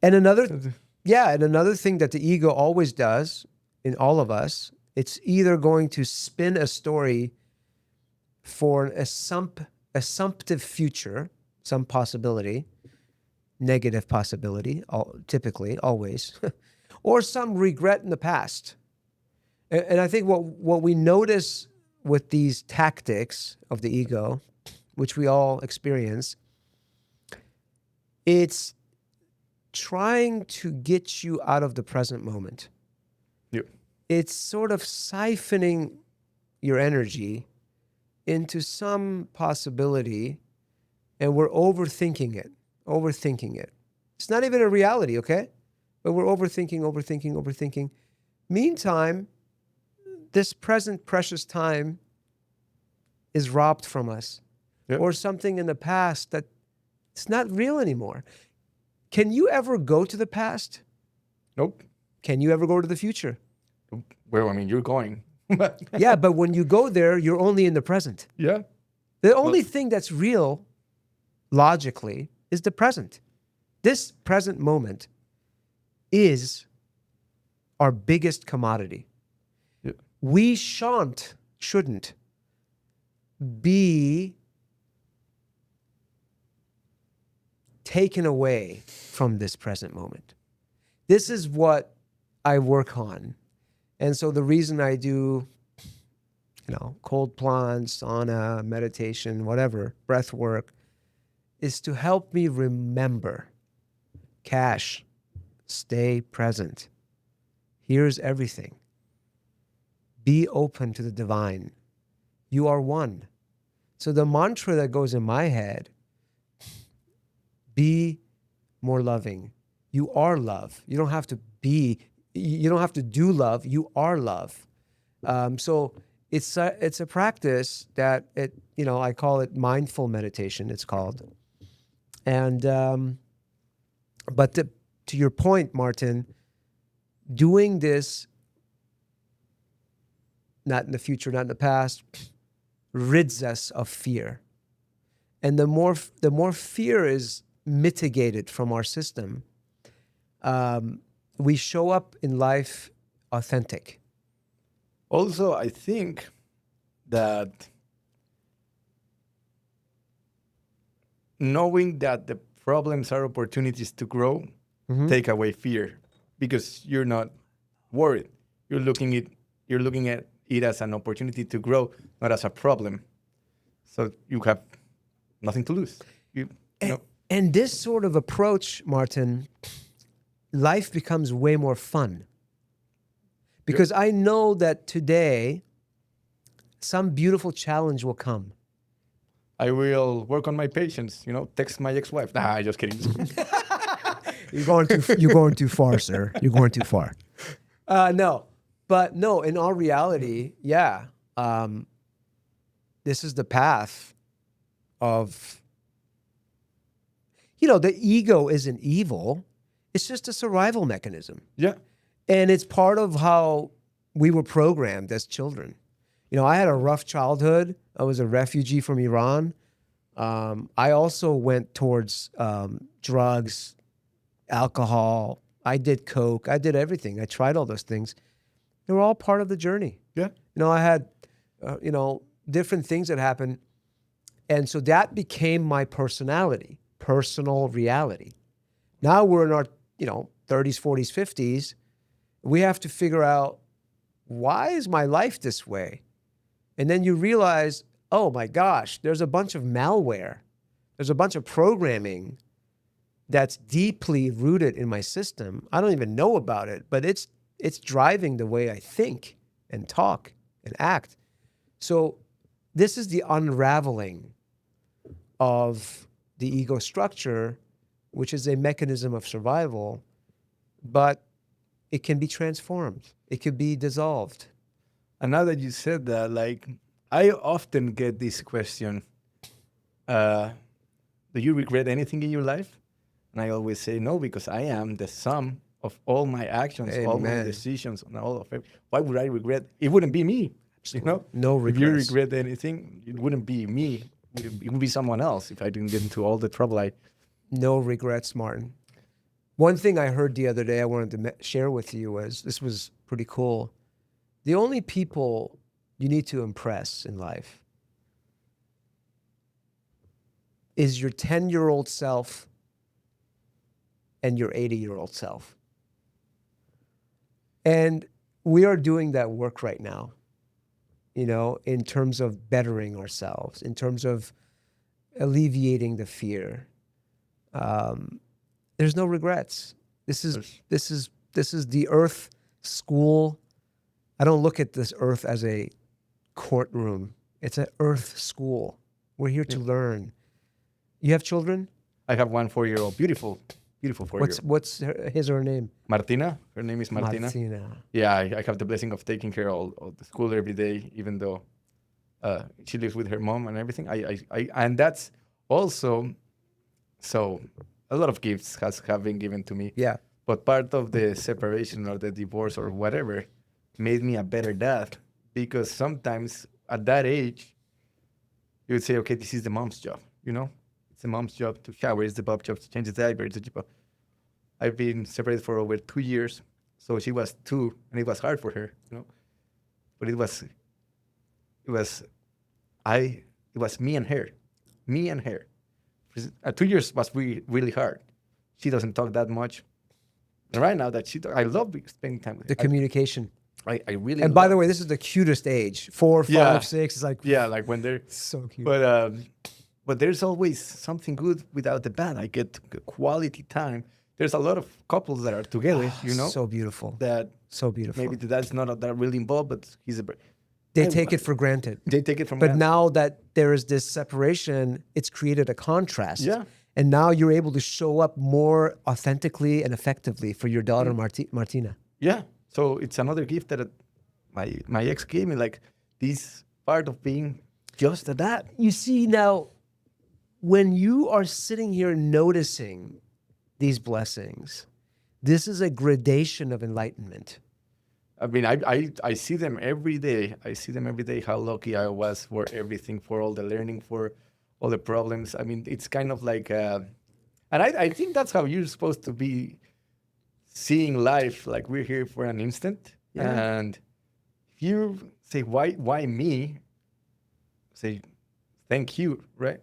And another thing that the ego always does in all of us, it's either going to spin a story for an assumptive future, some possibility, negative possibility, typically, always, or some regret in the past. And I think what we notice with these tactics of the ego, which we all experience, it's trying to get you out of the present moment. Yeah. It's sort of siphoning your energy into some possibility, and we're overthinking it. It's not even a reality, okay? But we're overthinking. Meantime, this present precious time is robbed from us. Yep. Or something in the past that it's not real anymore. Can you ever go to the past? Nope. Can you ever go to the future? Well, I mean, you're going. Yeah, but when you go there, you're only in the present. Yeah. The only thing that's real, logically, is the present. This present moment is our biggest commodity. Yeah. We shouldn't be taken away from this present moment. This is what I work on. And so the reason I do, cold plunge, sauna, meditation, whatever, breath work, is to help me remember. Cash, stay present. Here's everything. Be open to the divine. You are one. So the mantra that goes in my head, be more loving. You are love. You don't have to do love. You are love. So it's a practice that I call it mindful meditation. It's called, and but to your point, Martin, doing this, not in the future, not in the past, rids us of fear, and the more fear is mitigated from our system, we show up in life authentic. Also, I think that knowing that the problems are opportunities to grow take away fear, because you're not worried. You're looking at it as an opportunity to grow, not as a problem. So you have nothing to lose. And this sort of approach, Martin, life becomes way more fun. Because I know that today, some beautiful challenge will come. I will work on my patience, text my ex-wife. Nah, I'm just kidding. You're going too far, sir. You're going too far. No, in all reality, yeah. This is the path of, the ego isn't evil. It's just a survival mechanism. Yeah. And it's part of how we were programmed as children. I had a rough childhood. I was a refugee from Iran. I also went towards drugs, alcohol. I did coke. I did everything. I tried all those things. They were all part of the journey. Yeah. I had, different things that happened. And so that became my personality, personal reality. Now we're in our, 30s, 40s, 50s, we have to figure out, why is my life this way? And then you realize, oh my gosh, there's a bunch of malware. There's a bunch of programming that's deeply rooted in my system. I don't even know about it, but it's driving the way I think and talk and act. So this is the unraveling of the ego structure, which is a mechanism of survival, but it can be transformed. It could be dissolved. And now that you said that, like, I often get this question, do you regret anything in your life? And I always say no, because I am the sum of all my actions, all my Amen. decisions, and all of it. Why would I regret? It wouldn't be me, you know? No If you regrets. regret anything, it wouldn't be me. It would be someone else if I didn't get into all the trouble I... No regrets, Martin. One thing I heard the other day I wanted to share with you was, this was pretty cool. The only people you need to impress in life is your 10-year-old self and your 80-year-old self. And we are doing that work right now, you know, in terms of bettering ourselves, in terms of alleviating the fear. There's no regrets. This is the earth school. I don't look at this earth as a courtroom. It's an earth school. We're here to learn. You have children? I have one 4-year-old, beautiful 4-year-old. What's his or her name? Martina. Her name is Martina. Martina. Yeah, I have the blessing of taking care of the school every day, even though she lives with her mom and everything. And that's also, so a lot of gifts have been given to me. Yeah. But part of the separation or the divorce or whatever made me a better dad, because sometimes at that age, you would say, okay, this is the mom's job, you know? It's the mom's job to shower, it's the mom's job to change the diaper. It's the job. I've been separated for over 2 years, so she was 2, and it was hard for her, you know? But it was me and her. 2 years was really, really hard. She doesn't talk that much. And right now that I love spending time with her. The communication. I really. And by the way, this is the cutest age. 4, 5, 6. It's like, yeah, like when they're so cute. But there's always something good without the bad. I get quality time. There's a lot of couples that are together, you know. So beautiful. That so beautiful. maybe the dad's not that really involved, but he's they take it for granted. They take it from. But now that there is this separation, it's created a contrast. Yeah. And now you're able to show up more authentically and effectively for your daughter, Martina. Yeah. So it's another gift that my ex gave me, like this part of being just a dad. You see, now, when you are sitting here noticing these blessings, this is a gradation of enlightenment. I mean, I see them every day. I see them every day, how lucky I was for everything, for all the learning, for all the problems. I mean, it's kind of like, and I think that's how you're supposed to be seeing life. Like, we're here for an instant. Yeah. And if you say, why me? Say, thank you, right?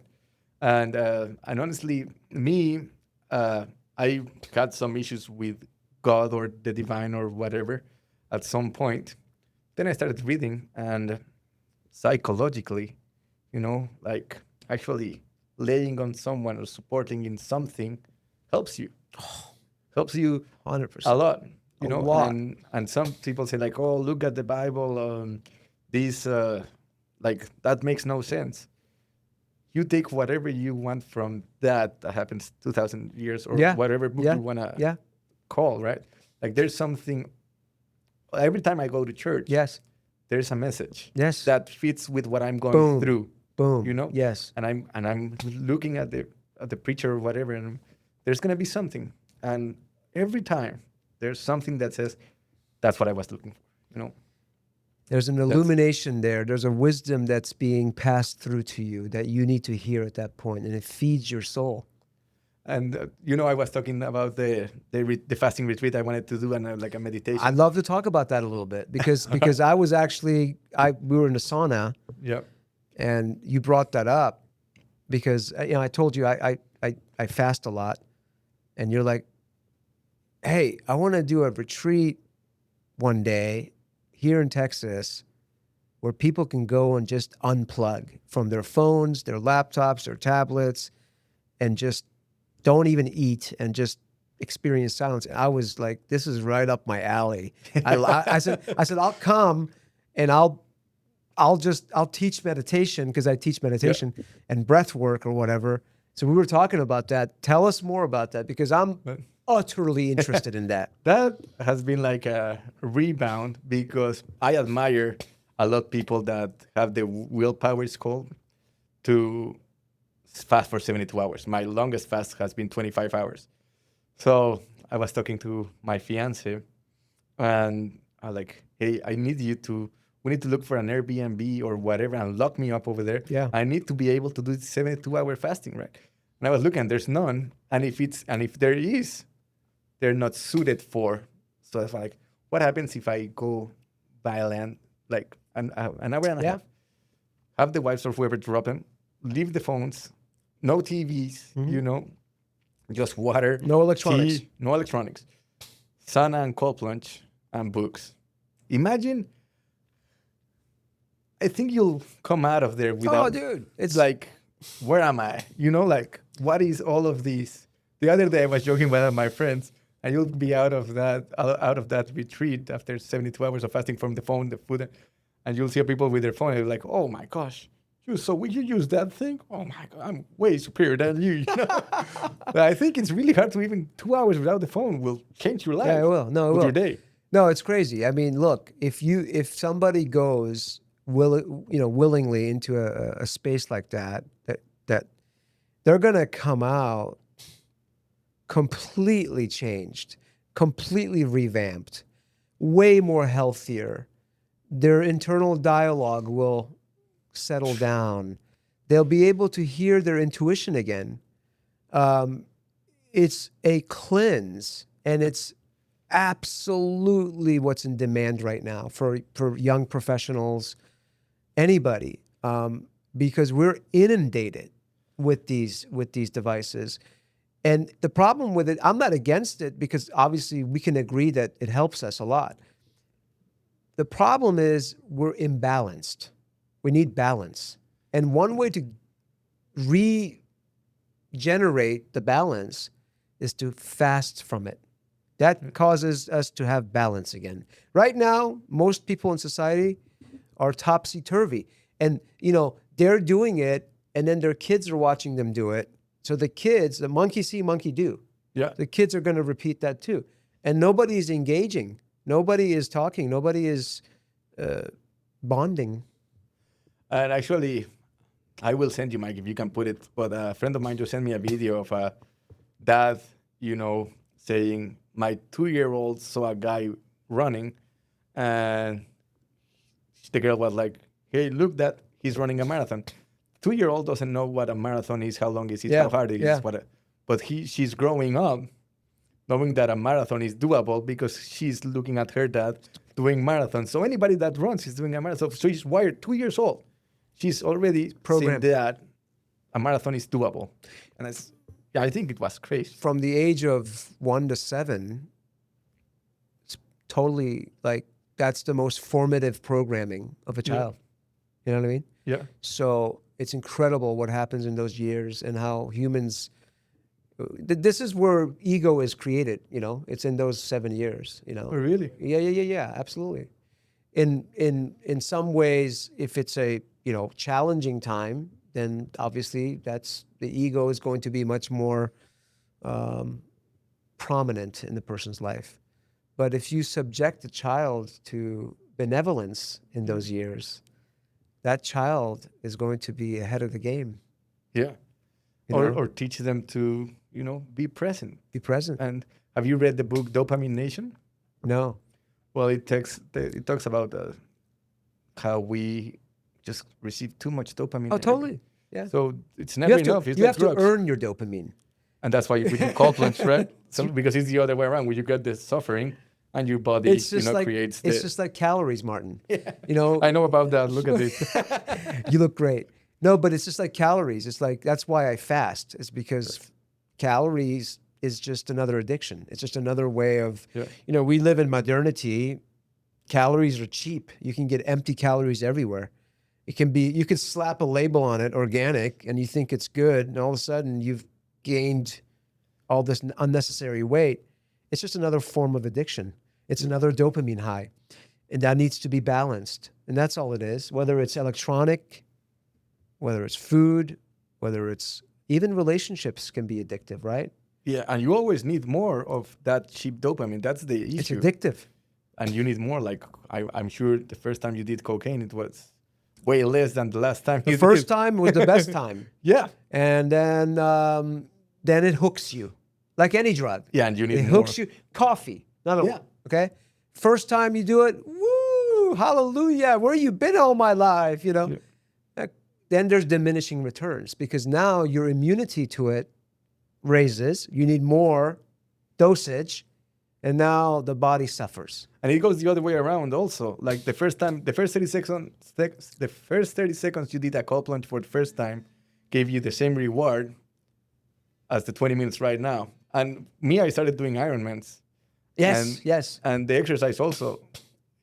And honestly, me, I had some issues with God or the divine or whatever at some point. Then I started reading, and psychologically, you know, like actually laying on someone or supporting in something helps you. Helps you 100%. a lot, you A know. lot. And some people say like, oh, look at the Bible. This like that makes no sense. You take whatever you want from that happens 2,000 years or whatever book you want to call, right? Like there's something, every time I go to church, there's a message that fits with what I'm going through. Boom. You know? Yes. And I'm looking at the preacher or whatever, and there's gonna be something. And every time there's something that says, that's what I was looking for, you know? There's an illumination there. There's a wisdom that's being passed through to you that you need to hear at that point, and it feeds your soul. And you know, I was talking about the fasting retreat I wanted to do, and like a meditation. I'd love to talk about that a little bit because I was actually we were in a sauna. Yeah. And you brought that up because I told you I fast a lot, and you're like, hey, I want to do a retreat one day here in Texas where people can go and just unplug from their phones, their laptops, their tablets, and just don't even eat and just experience silence. And I was like, this is right up my alley. I said, I'll come and I'll teach meditation because I teach meditation and breath work or whatever. So we were talking about that. Tell us more about that because I'm utterly interested in that. That has been like a rebound because I admire a lot of people that have the willpower, it's called, to fast for 72 hours. My longest fast has been 25 hours. So I was talking to my fiance and I was like, hey, we need to look for an Airbnb or whatever and lock me up over there. Yeah. I need to be able to do 72-hour fasting, right? And I was looking, there's none. And if there is, they're not suited for. So it's like, what happens if I go buy land, like an hour and a half, have the wives or whoever drop them, leave the phones, no TVs, just water, No electronics. tea, no electronics, sauna and cold plunge, and books. Imagine, I think you'll come out of there without. Oh, dude, It's like, where am I? Like, what is all of this? The other day I was joking with my friends, and you'll be out of that retreat after 72 hours of fasting from the phone, the food, and you'll see people with their phone, and you're like, oh my gosh, will you use that thing? Oh my God, I'm way superior than you. But I think it's really hard to even 2 hours without the phone will change your life. Yeah, it will. No, it will. Your day. No, it's crazy. I mean, look, if somebody goes willingly into a space like that they're gonna come out completely changed, completely revamped, way more healthier. Their internal dialogue will settle down. They'll be able to hear their intuition again. It's a cleanse, and it's absolutely what's in demand right now for young professionals, anybody, because we're inundated with these devices. And the problem with it, I'm not against it because obviously we can agree that it helps us a lot. The problem is we're imbalanced. We need balance. And one way to regenerate the balance is to fast from it. That causes us to have balance again. Right now, most people in society are topsy-turvy. And, they're doing it, and then their kids are watching them do it. So the kids, the monkey see, monkey do. Yeah. The kids are going to repeat that too. And nobody is engaging. Nobody is talking. Nobody is bonding. And actually, I will send you, Mike, if you can put it. But a friend of mine just sent me a video of a dad, saying, my 2-year-old saw a guy running, and the girl was like, hey, look, that he's running a marathon. 2-year-old doesn't know what a marathon is, how long is it, how hard it is. But she's growing up knowing that a marathon is doable because she's looking at her dad doing marathons. So anybody that runs is doing a marathon. So she's wired 2 years old. She's already programmed that a marathon is doable. And I think it was crazy. From the age of 1 to 7, it's totally like that's the most formative programming of a child. You know what I mean? Yeah. So it's incredible what happens in those years and how humans. This is where ego is created. It's in those 7 years. Oh, really? Yeah. Absolutely. In some ways, if it's a challenging time, then obviously the ego is going to be much more prominent in the person's life. But if you subject the child to benevolence in those years, that child is going to be ahead of the game. Yeah. Or teach them to, be present. Be present. And have you read the book Dopamine Nation? No. Well, it talks about how we just receive too much dopamine. Oh, totally. Yeah. So it's never enough. You have to earn your dopamine. And that's why we do cold plunge, right? Because it's the other way around, where you get the suffering and your body, creates It's just like calories, Martin. Yeah. I know about that. Look at this. You look great. No, but it's just like calories. It's like, that's why I fast. It's because calories is just another addiction. It's just another way of, Yeah. We live in modernity. Calories are cheap. You can get empty calories everywhere. You can slap a label on it, organic, and you think it's good, and all of a sudden you've gained all this unnecessary weight. It's just another form of addiction. It's another dopamine high, and that needs to be balanced. And that's all it is. Whether it's electronic, whether it's food, whether it's even relationships can be addictive, right? Yeah, and you always need more of that cheap dopamine. That's the issue. It's addictive. And you need more. Like I'm sure the first time you did cocaine, it was way less than the last time. The first time was the best time. Yeah. And then it hooks you, like any drug. Yeah, and you need It more. hooks you. Coffee, another Yeah. one. Okay. First time you do it, woo, hallelujah. Where you been all my life? Yeah. Then there's diminishing returns because now your immunity to it raises. You need more dosage, and now the body suffers. And it goes the other way around also. Like the first 30 seconds you did a cold plunge for the first time gave you the same reward as the 20 minutes right now. And me, I started doing Ironmans. Yes. And the exercise also.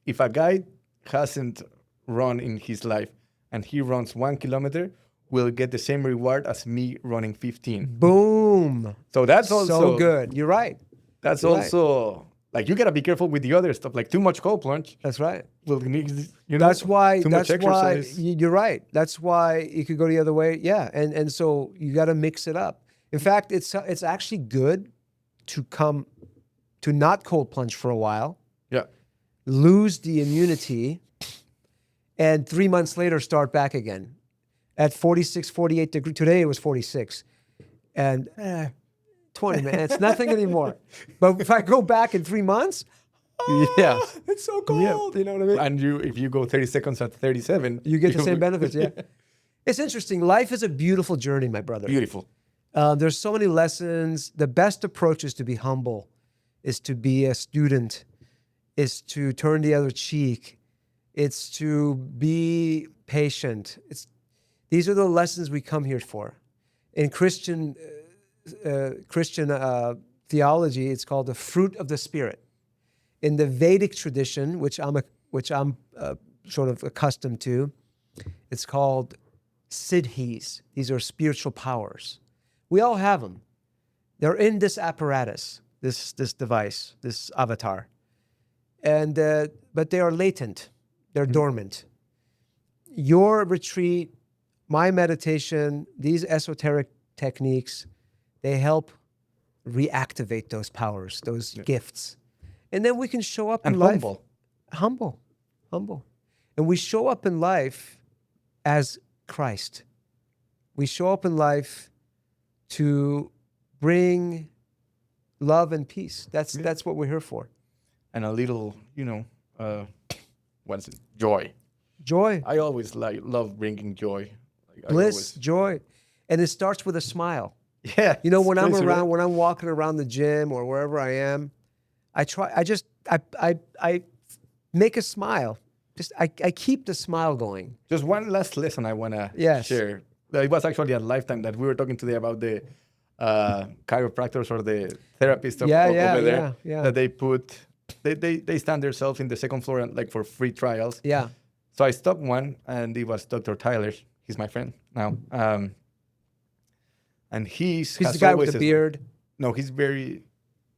If a guy hasn't run in his life and he runs 1 kilometer, will get the same reward as me running 15. Boom. So that's also So good. You're right. That's You're also like you gotta be careful with the other stuff. Like too much cold plunge That's right. will need, That's why. too much That's why exercise. you're right. That's why you could go the other way. Yeah, and so you got to mix it up. In fact, it's actually good to not cold plunge for a while, Yeah. lose the immunity, and 3 months later start back again at 46, 48 degrees. Today it was 46, and 20, man, it's nothing anymore. But if I go back in 3 months, Yeah. it's so cold. You know what I mean? And if you go 30 seconds at 37, You get the same benefits, yeah. It's interesting. Life is a beautiful journey, my brother. Beautiful. There's so many lessons. The best approach is to be humble, is to be a student, is to turn the other cheek. It's to be patient. These are the lessons we come here for. In Christian theology, it's called the fruit of the Spirit. In the Vedic tradition, which I'm sort of accustomed to, it's called siddhis. These are spiritual powers. We all have them. They're in this apparatus, this device, this avatar, and but they are latent. They're dormant. Your retreat, my meditation, these esoteric techniques, they help reactivate those powers, those gifts. And then we can show up in life. Humble. And we show up in life as Christ. We show up in life to bring love and peace. That's what we're here for. And a little, what's it? Joy. Joy, I always love bringing joy. Like, bliss, joy. And it starts with a smile. Yeah. When I'm crazy, right? around, when I'm walking around the gym or wherever I am, I make a smile. I keep the smile going. Just one last lesson I want to Yes. share. It was actually a lifetime that we were talking today about the chiropractors or the therapists over there. Yeah. That they stand themselves in the second floor and like for free trials. Yeah. So I stopped one, and it was Dr. Tyler. He's my friend now. And he's the guy with the beard. No, he's very,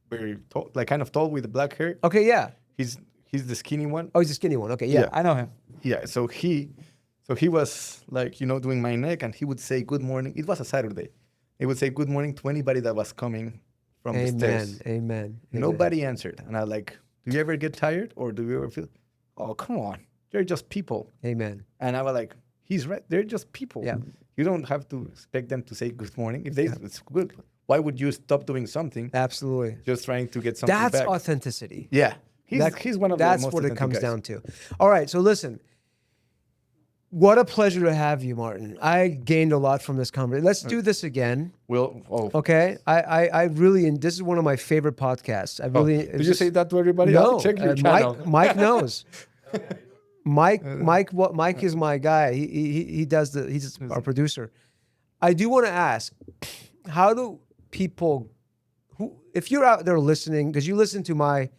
very tall, like kind of tall with the black hair. Okay, yeah. He's the skinny one. Oh, he's a skinny one. Okay, yeah. Yeah. I know him. Yeah, so he was like, doing my neck, and he would say good morning. It was a Saturday. He would say good morning to anybody that was coming from the stairs. Amen. Nobody answered. And I'm like, do you ever get tired, or do you ever feel, oh, come on, they're just people. Amen. And I was like, he's right. They're just people. Yeah. You don't have to expect them to say good morning. If it's good, why would you stop doing something? Absolutely. Just trying to get something That's back? authenticity. Yeah. He's one of the most That's what it authentic comes guys. down to. All right, so listen. What a pleasure to have you, Martin. I gained a lot from this conversation. Let's do this again. Okay? I really, and this is one of my favorite podcasts. I really. Did you say that to everybody? No. I'll check your channel. Mike knows. Mike is my guy. He's our producer. I do want to ask, how do people if you're out there listening, because you listen to my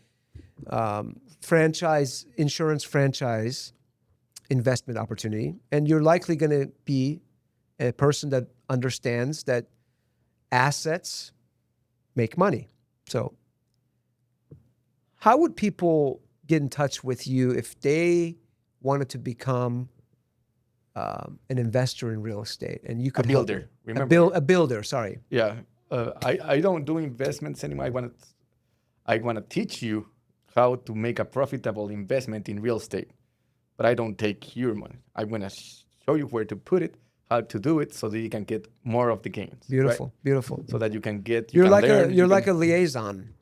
insurance franchise investment opportunity, and you're likely going to be a person that understands that assets make money. So how would people get in touch with you if they wanted to become an investor in real estate, and you could A help builder. them? Remember? A builder. Sorry. Yeah. I don't do investments anymore. I want to teach you how to make a profitable investment in real estate, but I don't take your money. I want to show you where to put it, how to do it, so that you can get more of the gains. Beautiful, right? beautiful. So that you can get. You're can like learn, you're like a liaison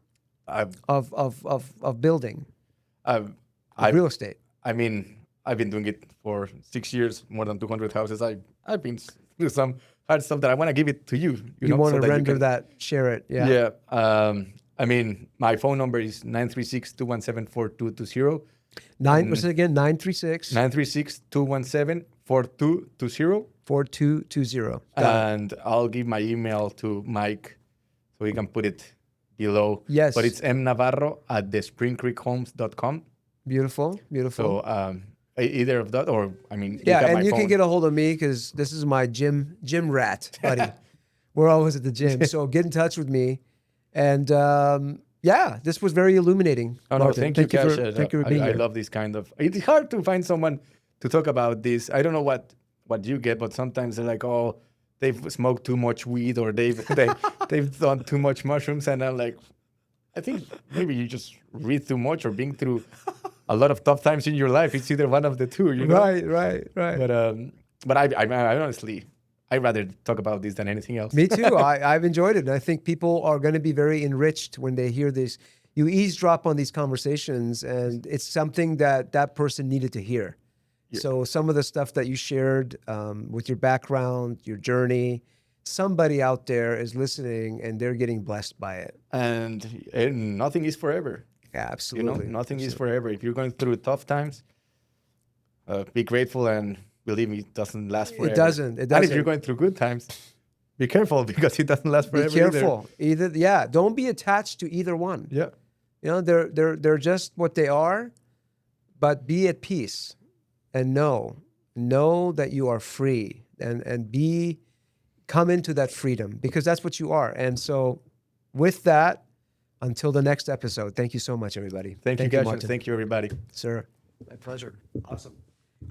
I've, of building I've, real estate. I mean, I've been doing it for 6 years, more than 200 houses. I've been through some hard stuff that I want to give it to you. You know, want so to render can, that, share it. Yeah. Yeah. I mean, my phone number is 936-217-4220. What's it again? 936 936-217-4220. 4220. And I'll give my email to Mike so he can put it below. Yes. But it's mnavarro@thespringcreekhomes.com. Beautiful, beautiful. So either of that, or I mean, Yeah, and you phone. can get a hold of me because this is my gym rat buddy. We're always at the gym, so get in touch with me. And yeah, this was very illuminating. Oh no, thank you, Cash. Thank you for being I here. love this kind of. It's hard to find someone to talk about this. I don't know what you get, but sometimes they're like, oh, they've smoked too much weed, or they've done too much mushrooms, and I'm like, I think maybe you just read too much or been through a lot of tough times in your life. It's either one of the two, you know. Right. But I honestly, I'd rather talk about this than anything else. Me too. I've enjoyed it. And I think people are going to be very enriched when they hear this. You eavesdrop on these conversations, and it's something that person needed to hear. Yeah. So some of the stuff that you shared with your background, your journey, somebody out there is listening and they're getting blessed by it. And nothing is forever. Yeah, absolutely. You know, nothing is forever. If you're going through tough times, be grateful, and believe me, it doesn't last forever. It doesn't. And if you're going through good times, be careful, because it doesn't last forever. Be careful. Yeah. Don't be attached to either one. Yeah. You know, they're just what they are, but be at peace and know that you are free, and come into that freedom, because that's what you are. And so with that, until the next episode, thank you so much, everybody. Thank you, guys. Martin. Thank you, everybody. Sir. My pleasure. Awesome.